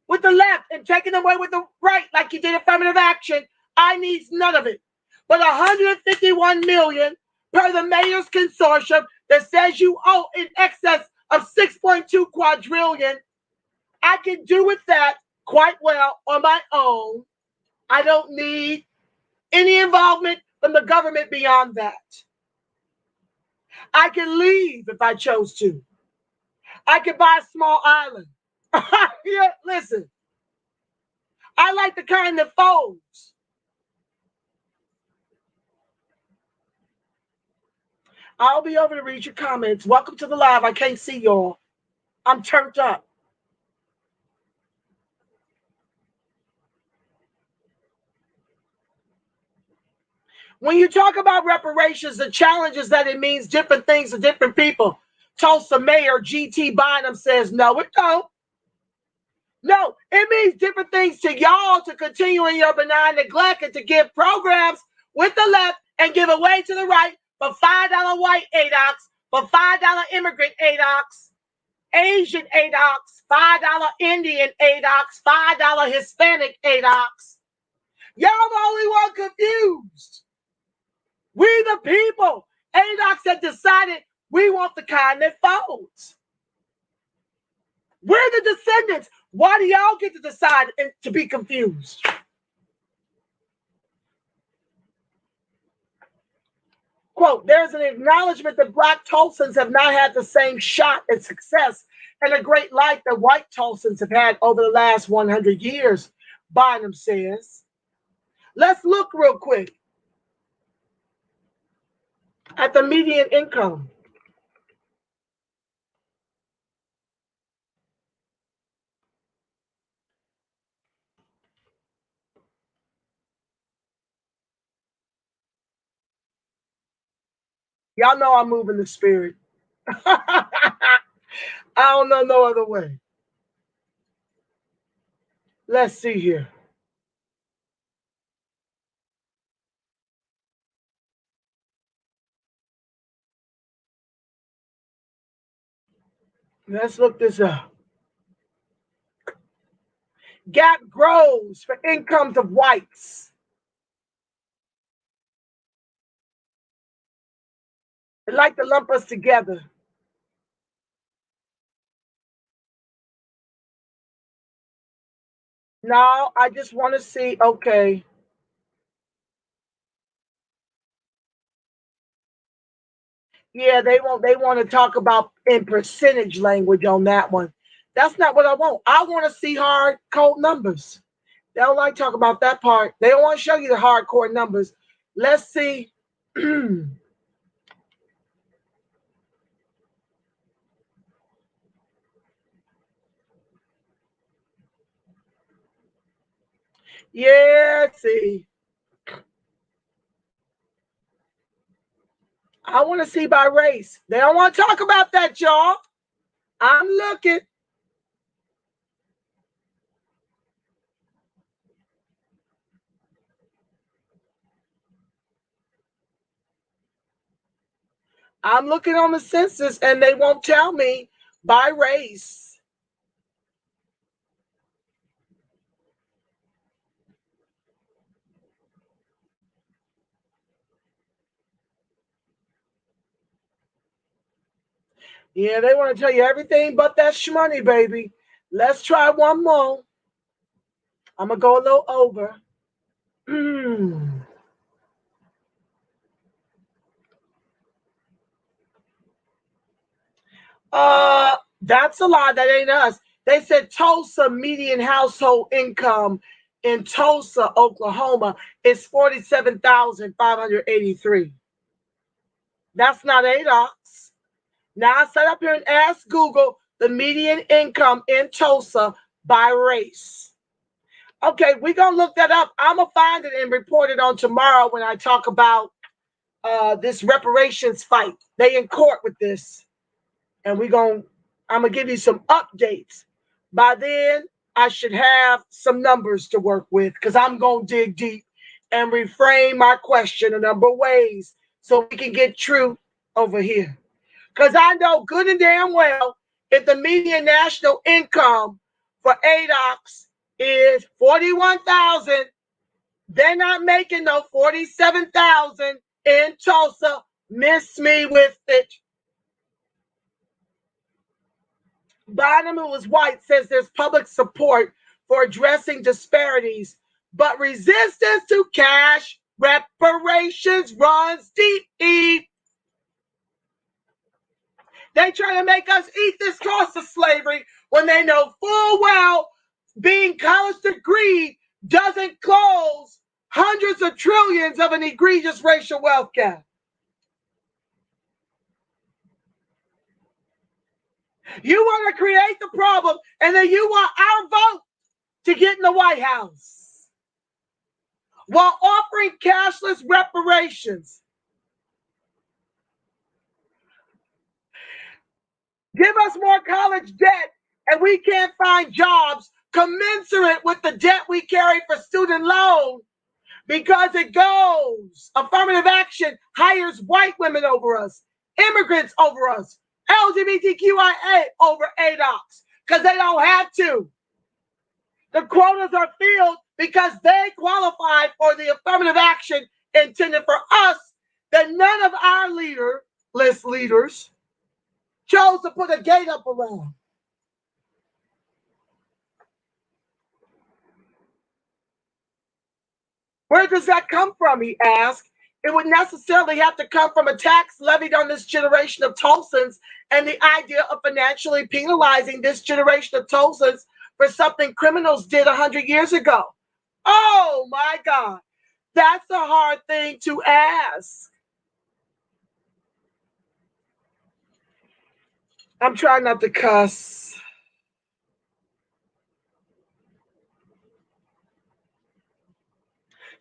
with the left and taking away with the right like you did affirmative action. I need none of it. But 151 million per the mayor's consortium that says you owe in excess of 6.2 quadrillion. I can do with that quite well on my own. I don't need any involvement from the government beyond that. I can leave if I chose to. I could buy a small island. Yeah, listen. I like the kind that folds. I'll be over to read your comments. Welcome to the live. I can't see y'all. I'm turned up. When you talk about reparations, the challenge is that it means different things to different people. Tulsa Mayor G.T. Bynum says, no, it don't. No, it means different things to y'all to continue in your benign neglect and to give programs with the left and give away to the right for $5 white ADOCS, for $5 immigrant ADOCS, Asian ADOCS, $5 Indian ADOCS, $5 Hispanic ADOCS. Y'all the only one confused. We the people. ADOCS have decided we want the kind that folds. We're the descendants. Why do y'all get to decide and to be confused? Quote, there's an acknowledgement that Black Tulsans have not had the same shot at success and a great life that white Tulsans have had over the last 100 years, Bynum says. Let's look real quick at the median income. Y'all know I'm moving the spirit. I don't know no other way. Let's see here. Let's look this up. Gap grows for incomes of whites. They like to lump us together. No, I just want to see, okay. Yeah, they want to talk about in percentage language on that one. That's not what I want. I want to see hard cold numbers. They don't like talk about that part. They don't want to show you the hardcore numbers. Let's see. Yeah, see. I want to see by race. They don't want to talk about that, y'all. I'm looking. I'm looking on the census and they won't tell me by race. Yeah, they want to tell you everything but that shmoney, baby. Let's try one more. I'm going to go a little over. That's a lie. That ain't us. They said Tulsa median household income in Tulsa, Oklahoma is $47,583. That's not ADOCS. Now I sat up here and asked Google the median income in Tulsa by race. Okay, we're going to look that up. I'm going to find it and report it on tomorrow when I talk about this reparations fight. They in court with this. And I'm going to give you some updates. By then, I should have some numbers to work with because I'm going to dig deep and reframe my question a number of ways so we can get truth over here. Because I know good and damn well if the median national income for ADOCS is $41,000, they're not making no $47,000 in Tulsa. Miss me with it. Bottom, who is white, says there's public support for addressing disparities, but resistance to cash reparations runs deep. They try to make us eat this cost of slavery when they know full well being college degree doesn't close hundreds of trillions of an egregious racial wealth gap. You want to create the problem, and then you want our vote to get in the White House while offering cashless reparations. Give us more college debt, and we can't find jobs commensurate with the debt we carry for student loan because it goes. Affirmative action hires white women over us, immigrants over us, LGBTQIA over ADOCS because they don't have to. The quotas are filled because they qualify for the affirmative action intended for us that none of our leaders chose to put a gate up around. Where does that come from, he asked. It would necessarily have to come from a tax levied on this generation of Tulsans and the idea of financially penalizing this generation of Tulsans for something criminals did 100 years ago. Oh my God, that's a hard thing to ask. I'm trying not to cuss.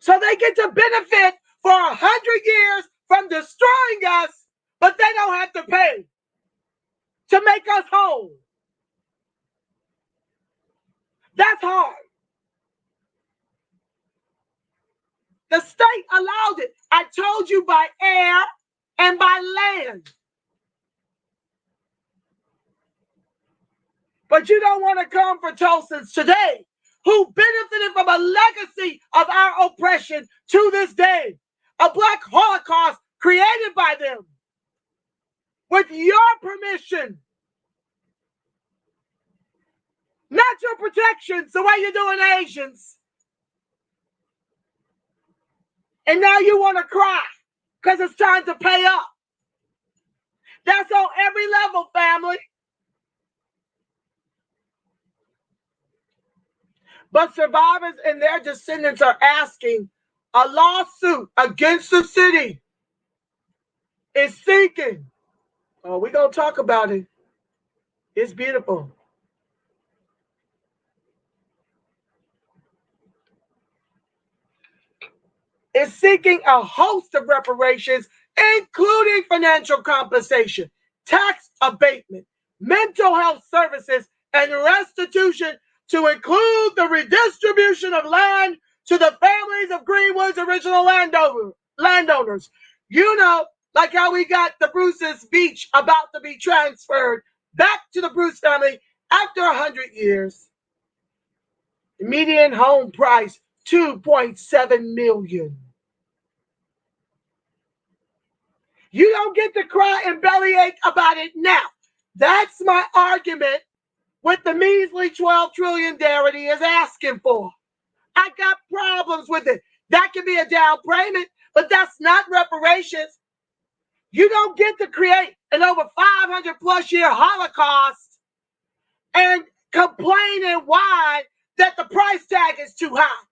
So they get to benefit for 100 years from destroying us, but they don't have to pay to make us whole. That's hard. The state allowed it. I told you by air and by land. But you don't want to come for Tulsans today who benefited from a legacy of our oppression to this day, a Black Holocaust created by them with your permission, not your protections, the way you're doing Asians. And now you want to cry because it's time to pay up. That's on every level, family. But survivors and their descendants are asking a lawsuit against the city is seeking. Oh, we're going to talk about it. It's beautiful. Is seeking a host of reparations, including financial compensation, tax abatement, mental health services, and restitution, to include the redistribution of land to the families of Greenwood's original landowners. You know, like how we got the Bruce's Beach about to be transferred back to the Bruce family after 100 years. Median home price, $2.7 million. You don't get to cry and bellyache about it now. That's my argument with the measly $12 trillion Darity is asking for. I got problems with it. That can be a down payment, but that's not reparations. You don't get to create an over 500 plus year Holocaust and complain and whine that the price tag is too high.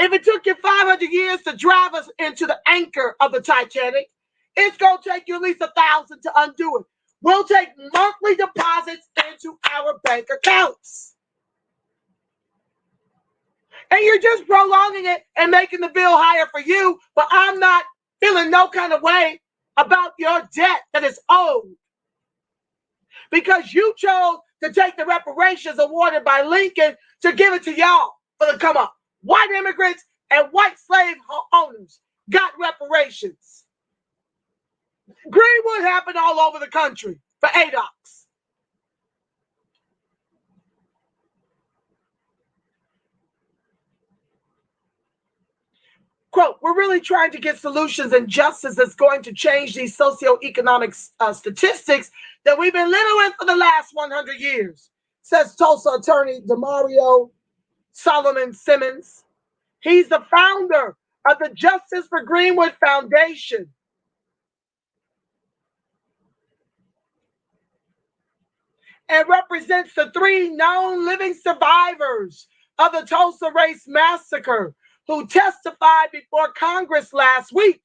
If it took you 500 years to drive us into the anchor of the Titanic, it's going to take you at least 1,000 to undo it. We'll take monthly deposits into our bank accounts. And you're just prolonging it and making the bill higher for you, but I'm not feeling no kind of way about your debt that is owed. Because you chose to take the reparations awarded by Lincoln to give it to y'all for the come up. White immigrants and white slave owners got reparations. Greenwood happened all over the country for ADOCS. Quote, we're really trying to get solutions and justice that's going to change these socioeconomic statistics that we've been living with for the last 100 years, says Tulsa attorney Demario Solomon Simmons. He's the founder of the Justice for Greenwood Foundation. And represents the 3 known living survivors of the Tulsa Race Massacre who testified before Congress last week.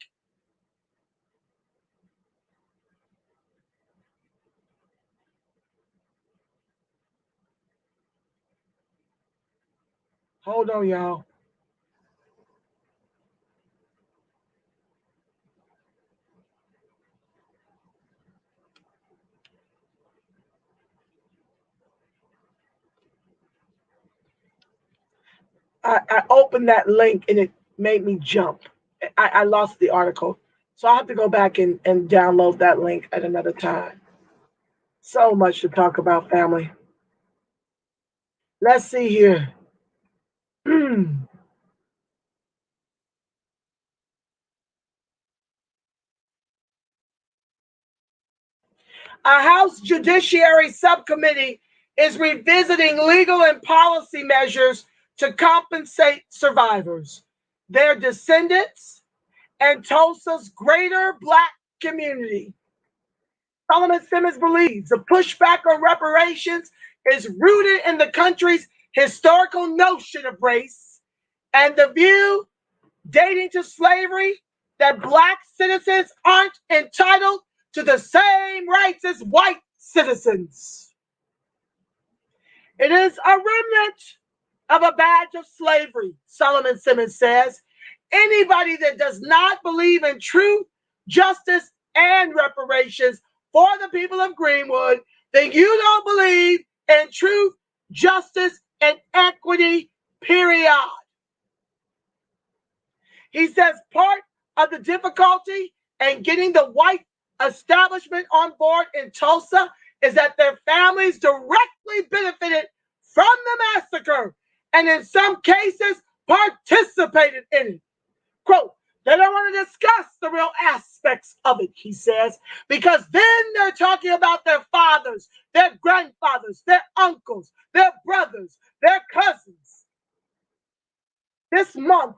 Hold on, y'all. I opened that link and it made me jump. I lost the article. So I have to go back and download that link at another time. So much to talk about, family. Let's see here. A House Judiciary Subcommittee is revisiting legal and policy measures to compensate survivors, their descendants, and Tulsa's greater Black community. Solomon Simmons believes the pushback on reparations is rooted in the country's historical notion of race and the view dating to slavery that Black citizens aren't entitled to the same rights as white citizens. It is a remnant of a badge of slavery, Solomon Simmons says. Anybody that does not believe in truth, justice, and reparations for the people of Greenwood, then you don't believe in truth, justice, and equity, period. He says part of the difficulty in getting the white establishment on board in Tulsa is that their families directly benefited from the massacre and in some cases participated in it. Quote, they don't want to discuss the real aspects of it, he says, because then they're talking about their fathers, their grandfathers, their uncles, their brothers, their cousins. This month,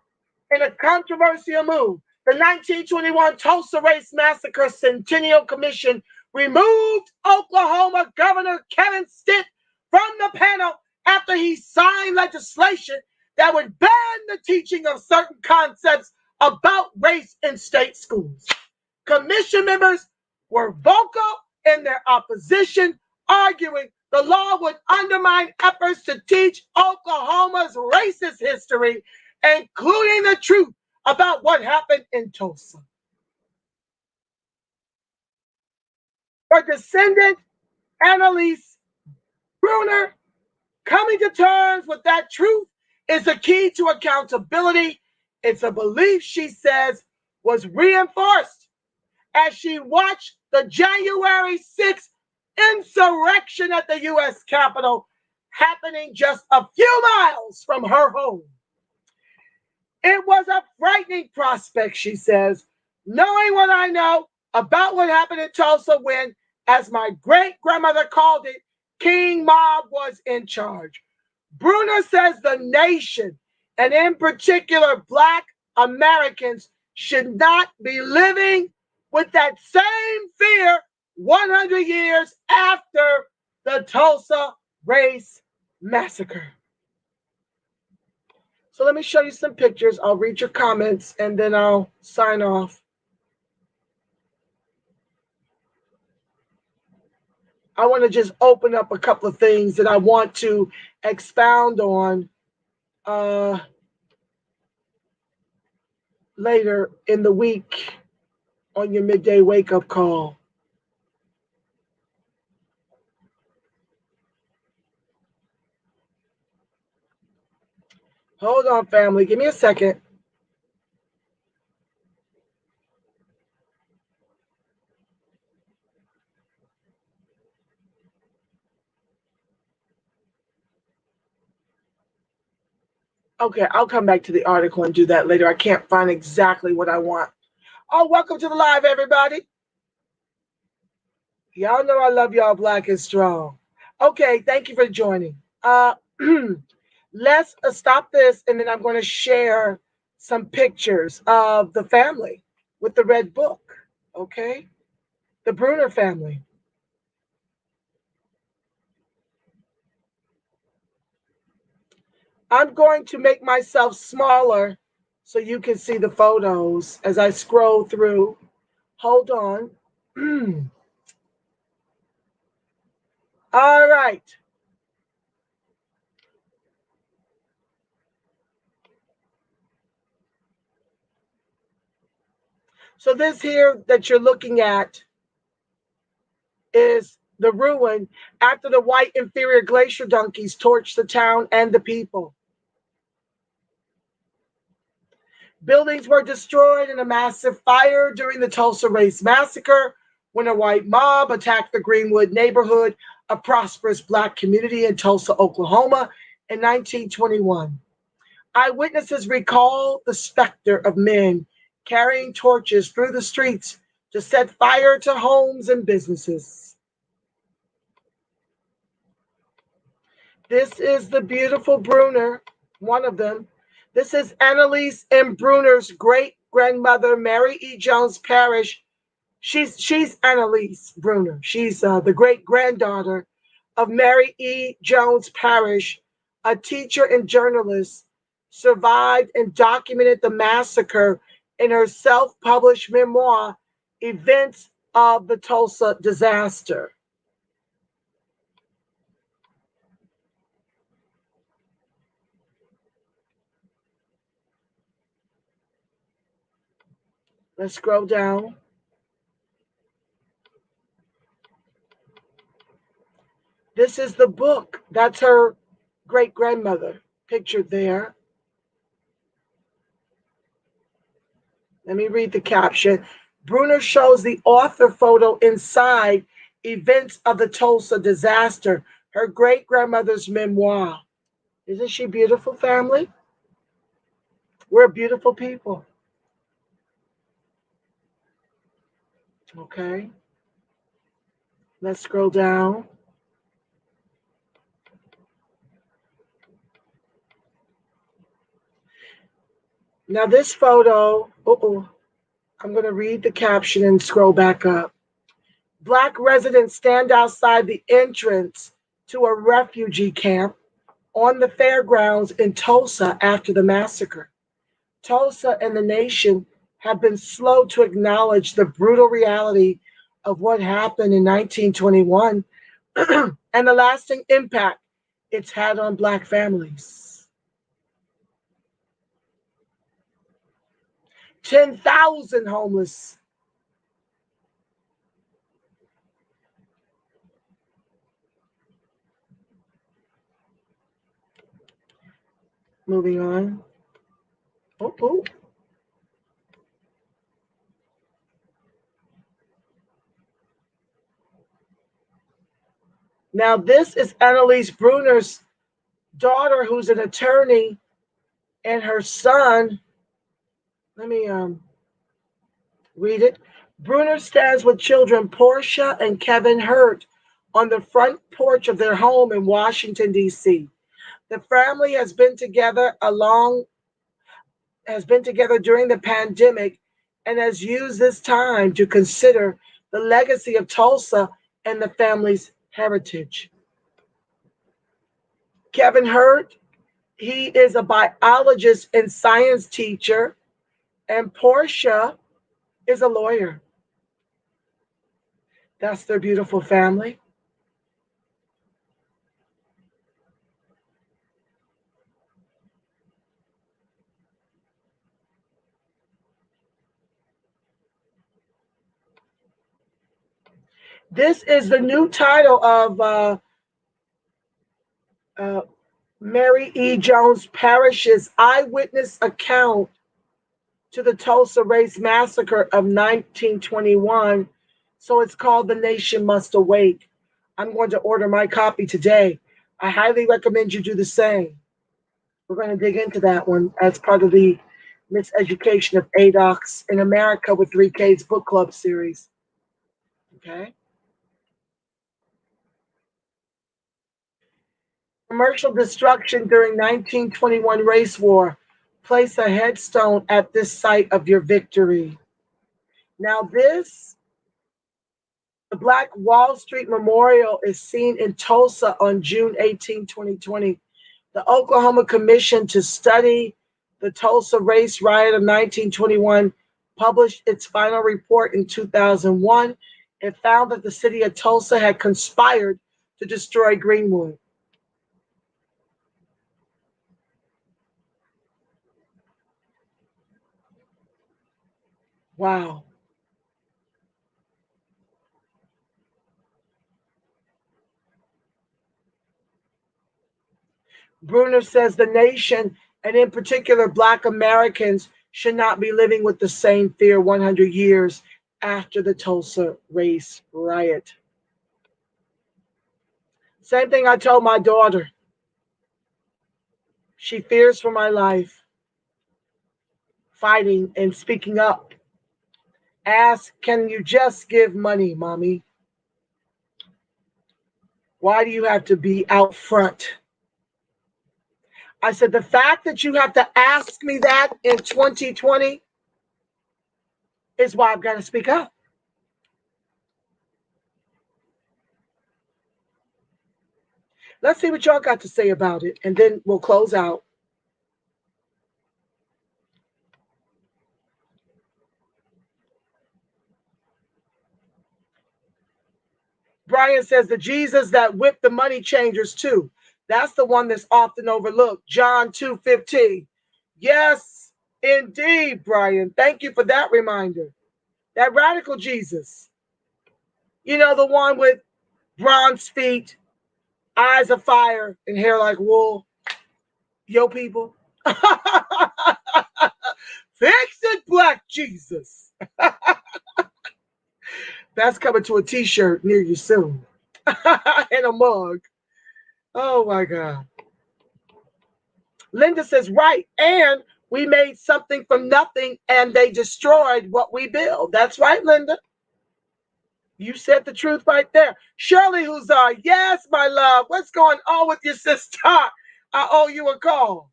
in a controversial move, the 1921 Tulsa Race Massacre Centennial Commission removed Oklahoma Governor Kevin Stitt from the panel after he signed legislation that would ban the teaching of certain concepts about race in state schools. Commission members were vocal in their opposition, arguing the law would undermine efforts to teach Oklahoma's racist history, including the truth about what happened in Tulsa. For descendant Annalise Bruner, coming to terms with that truth is the key to accountability. It's a belief, she says, was reinforced as she watched the January 6th insurrection at the U.S. Capitol happening just a few miles from her home. It was a frightening prospect, she says, knowing what I know about what happened in Tulsa when, as my great-grandmother called it, King Mob was in charge. Bruner says the nation, and in particular Black Americans, should not be living with that same fear 100 years after the Tulsa Race Massacre. So let me show you some pictures. I'll read your comments and then I'll sign off. I want to just open up a couple of things that I want to expound on later in the week on your midday wake-up call. Hold on, family. Give me a second. Okay, I'll come back to the article and do that later. I can't find exactly what I want. Oh, welcome to the live, everybody. Y'all know I love y'all Black and strong. Okay, thank you for joining. Let's stop this, and then I'm going to share some pictures of the family with the red book, okay? The Bruner family. I'm going to make myself smaller so you can see the photos as I scroll through. Hold on. All right. So this here that you're looking at is the ruin after the white inferior glacier donkeys torched the town and the people. Buildings were destroyed in a massive fire during the Tulsa Race Massacre when a white mob attacked the Greenwood neighborhood, a prosperous Black community in Tulsa, Oklahoma, in 1921. Eyewitnesses recall the specter of men carrying torches through the streets to set fire to homes and businesses. This is the beautiful Bruner, one of them. This is Annalise M. Bruner's great-grandmother, Mary E. Jones Parrish. She's Annalise Bruner. She's the great-granddaughter of Mary E. Jones Parrish, a teacher and journalist, survived and documented the massacre in her self-published memoir, Events of the Tulsa Disaster. Let's scroll down. This is the book. That's her great-grandmother, pictured there. Let me read the caption. Bruner shows the author photo inside Events of the Tulsa Disaster, her great-grandmother's memoir. Isn't she beautiful, family? We're beautiful people. Okay. Let's scroll down. Now this photo, I'm going to read the caption and scroll back up. Black residents stand outside the entrance to a refugee camp on the fairgrounds in Tulsa after the massacre. Tulsa and the nation have been slow to acknowledge the brutal reality of what happened in 1921 and the lasting impact it's had on Black families. 10,000 homeless. Moving on. Oh. Now, this is Annalise Bruner's daughter, who's an attorney, and her son. Let me read it. Bruner stands with children Portia and Kevin Hurt on the front porch of their home in Washington, D.C. The family has been together during the pandemic and has used this time to consider the legacy of Tulsa and the family's heritage. Kevin Hurt, he is a biologist and science teacher, and Portia is a lawyer. That's their beautiful family. This is the new title of Mary E. Jones Parrish's eyewitness account to the Tulsa Race Massacre of 1921. So it's called The Nation Must Awake. I'm going to order my copy today. I highly recommend you do the same. We're going to dig into that one as part of the Miseducation of ADOCS in America with 3K's book club series. Okay. Commercial destruction during 1921 race war. Place a headstone at this site of your victory. Now the Black Wall Street Memorial is seen in Tulsa on June 18, 2020. The Oklahoma Commission to Study the Tulsa Race Riot of 1921 published its final report in 2001. It found that the city of Tulsa had conspired to destroy Greenwood. Wow. Bruner says the nation, and in particular Black Americans, should not be living with the same fear 100 years after the Tulsa race riot. Same thing I told my daughter. She fears for my life, fighting and speaking up. Ask, can you just give money, mommy? Why do you have to be out front? I said, the fact that you have to ask me that in 2020 is why I've got to speak up. Let's see what y'all got to say about it, and then we'll close out. Brian says the Jesus that whipped the money changers too. That's the one that's often overlooked. John 2:15. Yes, indeed, Brian. Thank you for that reminder. That radical Jesus. You know, the one with bronze feet, eyes of fire, and hair like wool. Yo, people. Fix it, Black Jesus. That's coming to a t-shirt near you soon. And a mug. Oh my God. Linda says, right. And we made something from nothing and they destroyed what we built. That's right, Linda. You said the truth right there. Shirley Huzar, yes, my love. What's going on with your sister? I owe you a call.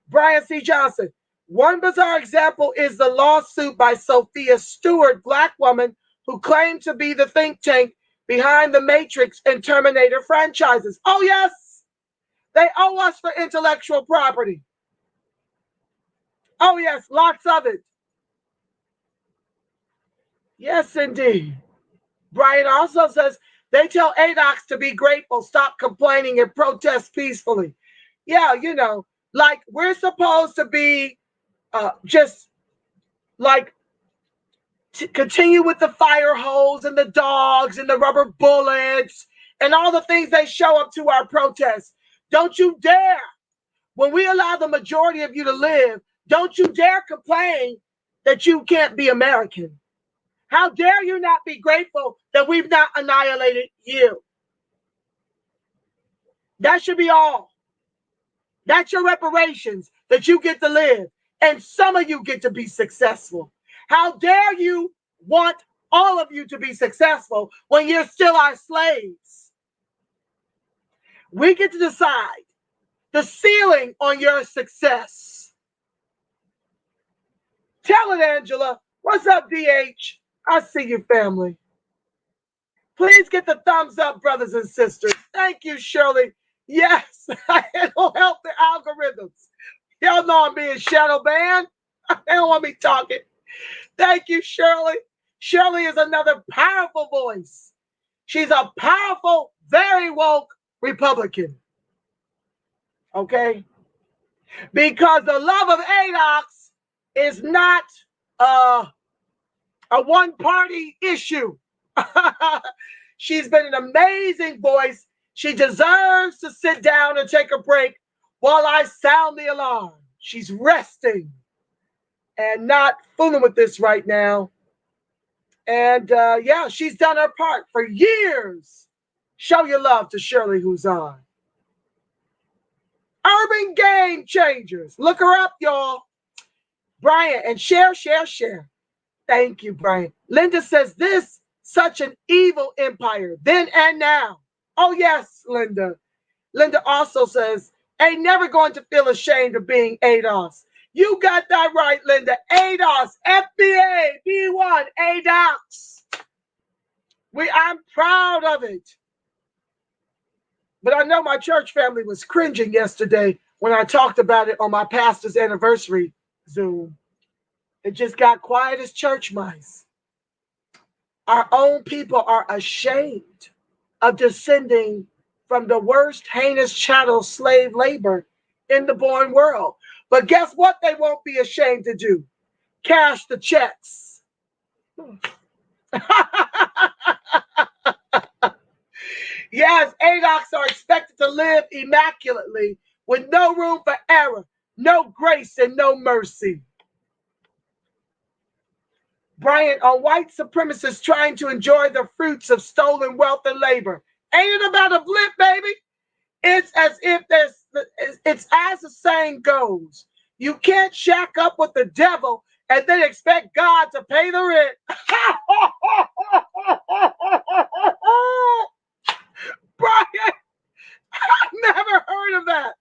Brian C. Johnson, one bizarre example is the lawsuit by Sophia Stewart, Black woman, who claimed to be the think tank behind the Matrix and Terminator franchises. Oh, yes, they owe us for intellectual property. Oh, yes, lots of it. Yes, indeed. Brian also says, they tell ADOCS to be grateful, stop complaining, and protest peacefully. Yeah, you know, like we're supposed to be just like continue with the fire hose and the dogs and the rubber bullets and all the things they show up to our protests. Don't you dare, when we allow the majority of you to live, don't you dare complain that you can't be American. How dare you not be grateful that we've not annihilated you? That should be all. That's your reparations, that you get to live. And some of you get to be successful. How dare you want all of you to be successful when you're still our slaves? We get to decide the ceiling on your success. Tell it, Angela. What's up, DH? I see you, family. Please get the thumbs up, brothers and sisters. Thank you, Shirley. Yes, it'll help the algorithms. Y'all know I'm being shadow banned. They don't want me talking. Thank you, Shirley. Shirley is another powerful voice. She's a powerful, very woke Republican. Okay? Because the love of ADOCS is not a one-party issue. She's been an amazing voice. She deserves to sit down and take a break while I sound the alarm. She's resting and not fooling with this right now. And yeah, she's done her part for years. Show your love to Shirley Huzar. Urban Game Changers. Look her up, y'all. Brian, and share. Thank you, Brian. Linda says this, such an evil empire, then and now. Oh, yes, Linda. Linda also says, ain't never going to feel ashamed of being ADOS. You got that right, Linda. ADOS, FBA, B1, ADOCS. I'm proud of it. But I know my church family was cringing yesterday when I talked about it on my pastor's anniversary Zoom. It just got quiet as church mice. Our own people are ashamed of descending from the worst heinous chattel slave labor in the born world. But guess what they won't be ashamed to do? Cash the checks. Yes, ADOCS are expected to live immaculately with no room for error, no grace, and no mercy. Brian, are white supremacists trying to enjoy the fruits of stolen wealth and labor? Ain't it about a blip, baby? It's as if it's as the saying goes. You can't shack up with the devil and then expect God to pay the rent. Brian, I've never heard of that.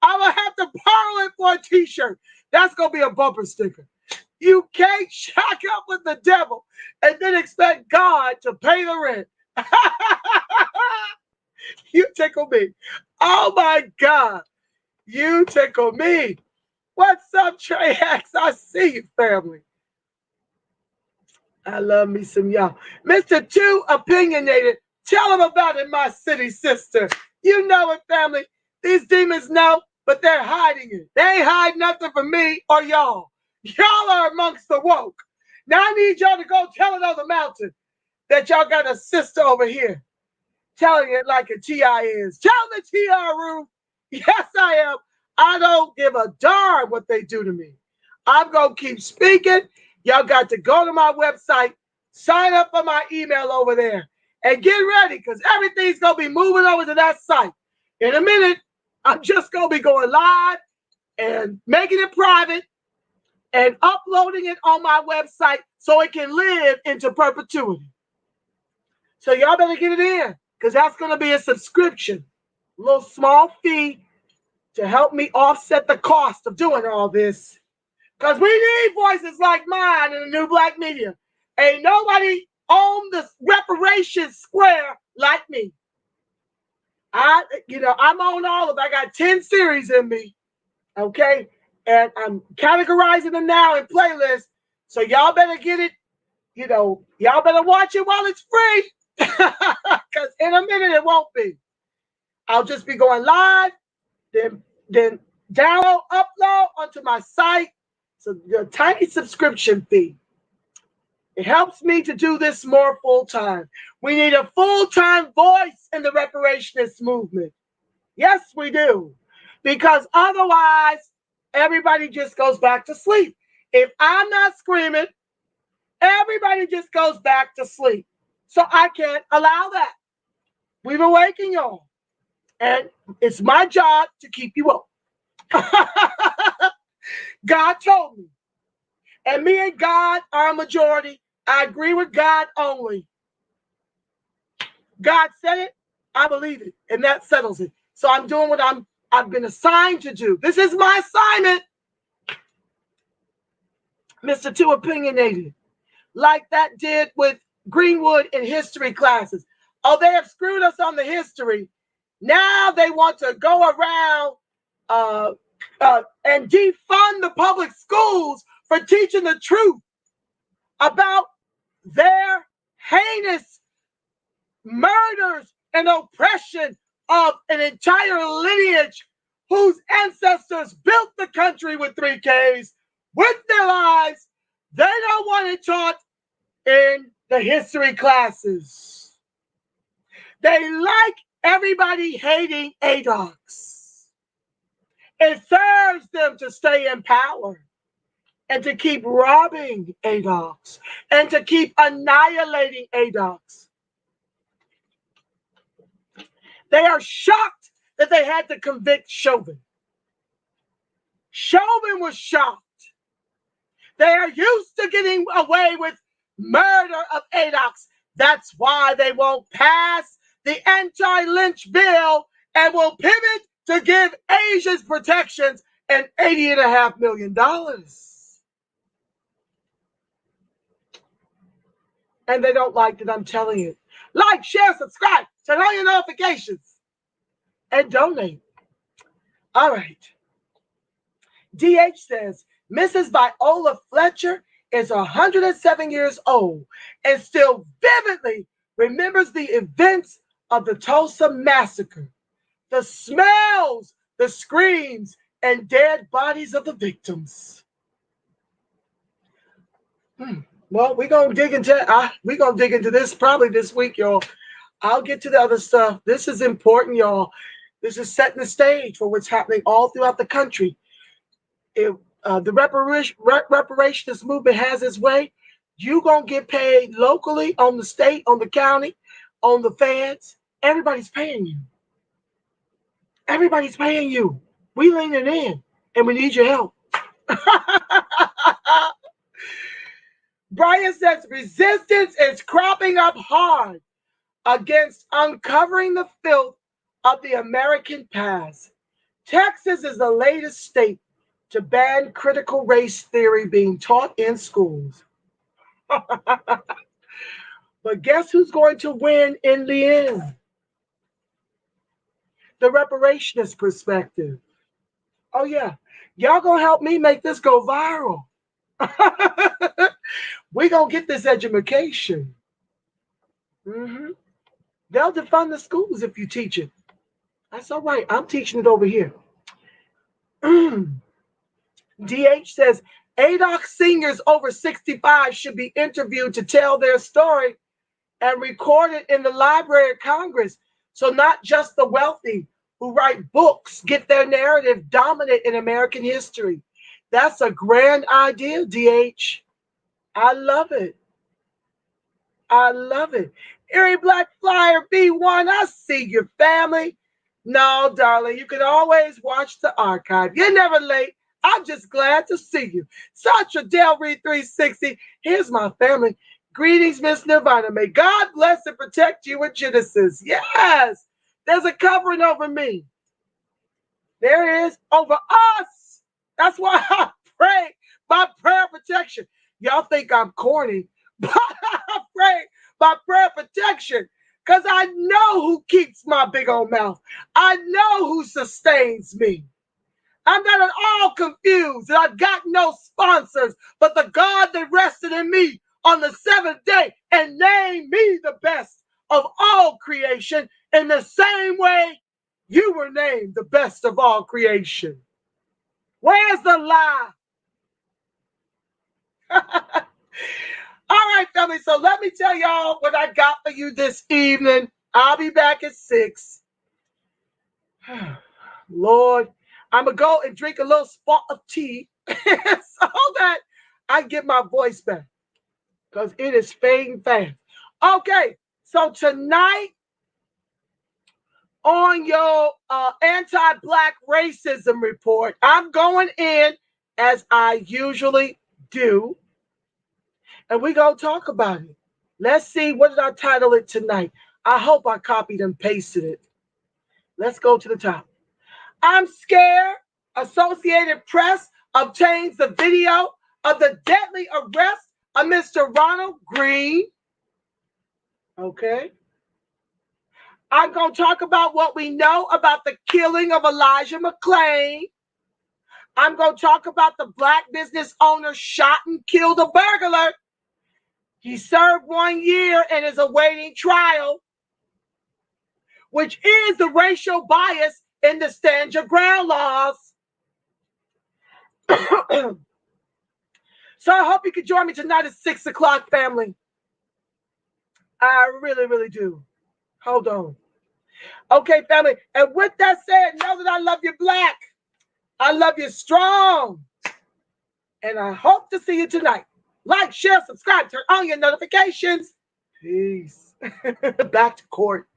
I'm going to have to borrow it for a t-shirt. That's going to be a bumper sticker. You can't shack up with the devil and then expect God to pay the rent. You tickle me. Oh my God. You tickle me. What's up, Trey X? I see you, family. I love me some y'all. Mr. Too Opinionated. Tell them about it, my city sister. You know it, family. These demons know, but they're hiding it. They ain't hide nothing from me or y'all. Y'all are amongst the woke. Now I need y'all to go tell it on the mountain that y'all got a sister over here telling it like a TI is. Tell the TI room. Yes, I am. I don't give a darn what they do to me. I'm going to keep speaking. Y'all got to go to my website, Sign up for my email over there. And get ready, because everything's going to be moving over to that site. In a minute, I'm just going to be going live and making it private and uploading it on my website so it can live into perpetuity. So y'all better get it in, because that's going to be a subscription. A little small fee to help me offset the cost of doing all this. Because we need voices like mine in the new black media. Ain't nobody on the reparations square like me. I'm on all of it. I got 10 series in me. Okay? And I'm categorizing them now in playlists. So y'all better get it. Y'all better watch it while it's free. Because in a minute it won't be. I'll just be going live, then download, upload onto my site. So the tiny subscription fee. It helps me to do this more full-time. We need a full-time voice in the reparationist movement. Yes, we do. Because otherwise, everybody just goes back to sleep. If I'm not screaming, everybody just goes back to sleep. So I can't allow that. We've awakened y'all. And it's my job to keep you up. God told me. And me and God are a majority. I agree with God only. God said it, I believe it, and that settles it. So I'm doing what I've been assigned to do. This is my assignment. Mr. Too Opinionated. Like that did with Greenwood in history classes. Oh, they have screwed us on the history. Now they want to go around and defund the public schools for teaching the truth about their heinous murders and oppression of an entire lineage whose ancestors built the country with 3 Ks with their lives. They don't want it taught in the history classes. They like everybody hating ADOCS. It serves them to stay in power and to keep robbing ADOCS and to keep annihilating ADOCS. They are shocked that they had to convict Chauvin. Chauvin was shocked. They are used to getting away with murder of ADOCS. That's why they won't pass the anti-lynch bill and will pivot to give Asians protections and $80.5 million. And they don't like that I'm telling you. Like, share, subscribe, turn on your notifications, and donate. All right. DH says, Mrs. Viola Fletcher is 107 years old and still vividly remembers the events of the Tulsa Massacre, the smells, the screams, and dead bodies of the victims. Well, we're gonna dig into this probably this week, y'all. I'll get to the other stuff. This is important, y'all. This is setting the stage for what's happening all throughout the country. If the reparations movement has its way, you're gonna get paid locally, on the state, on the county, on the feds. Everybody's paying you. Everybody's paying you. We leaning in, and we need your help. Brian says resistance is cropping up hard against uncovering the filth of the American past. Texas is the latest state to ban critical race theory being taught in schools. But guess who's going to win in the end? The reparationist perspective. Oh yeah, y'all gonna help me make this go viral. We gonna get this education. They'll defund the schools if you teach it. That's all right. I'm teaching it over here. DH says ADOCS seniors over 65 should be interviewed to tell their story and recorded in the Library of Congress. So not just the wealthy who write books get their narrative dominant in American history. That's a grand idea, DH. I love it. I love it. Erie Black Flyer B1, I see your family. No, darling, you can always watch the archive. You're never late. I'm just glad to see you. Sasha Del Reed 360. Here's my family. Greetings, Miss Nirvana. May God bless and protect you in Genesis. Yes, there's a covering over me. There is over us. That's why I pray by prayer protection. Y'all think I'm corny, but I pray by prayer protection because I know who keeps my big old mouth. I know who sustains me. I'm not at all confused and I've got no sponsors, but the God that rested in me on the seventh day and named me the best of all creation in the same way you were named the best of all creation. Where's the lie? All right, family. So let me tell y'all what I got for you this evening. I'll be back at 6. Lord, I'm going to go and drink a little spot of tea so that I get my voice back because it is fading fast. Okay, so tonight on your anti-Black racism report, I'm going in as I usually do, and we're going to talk about it. Let's see, what did I title it tonight? I hope I copied and pasted it. Let's go to the top. I'm scared. Associated Press obtains the video of the deadly arrest of Mr. Ronald Green. Okay. I'm going to talk about what we know about the killing of Elijah McClain. I'm going to talk about the Black business owner shot and killed a burglar. He served 1 year and is awaiting trial, which is the racial bias in the Stand Your Ground laws. So I hope you can join me tonight at 6 o'clock, family. I really, really do. Hold on. Okay, family. And with that said, know that I love you Black. I love you strong. And I hope to see you tonight. Like, share, subscribe, turn on your notifications. Peace. Back to court.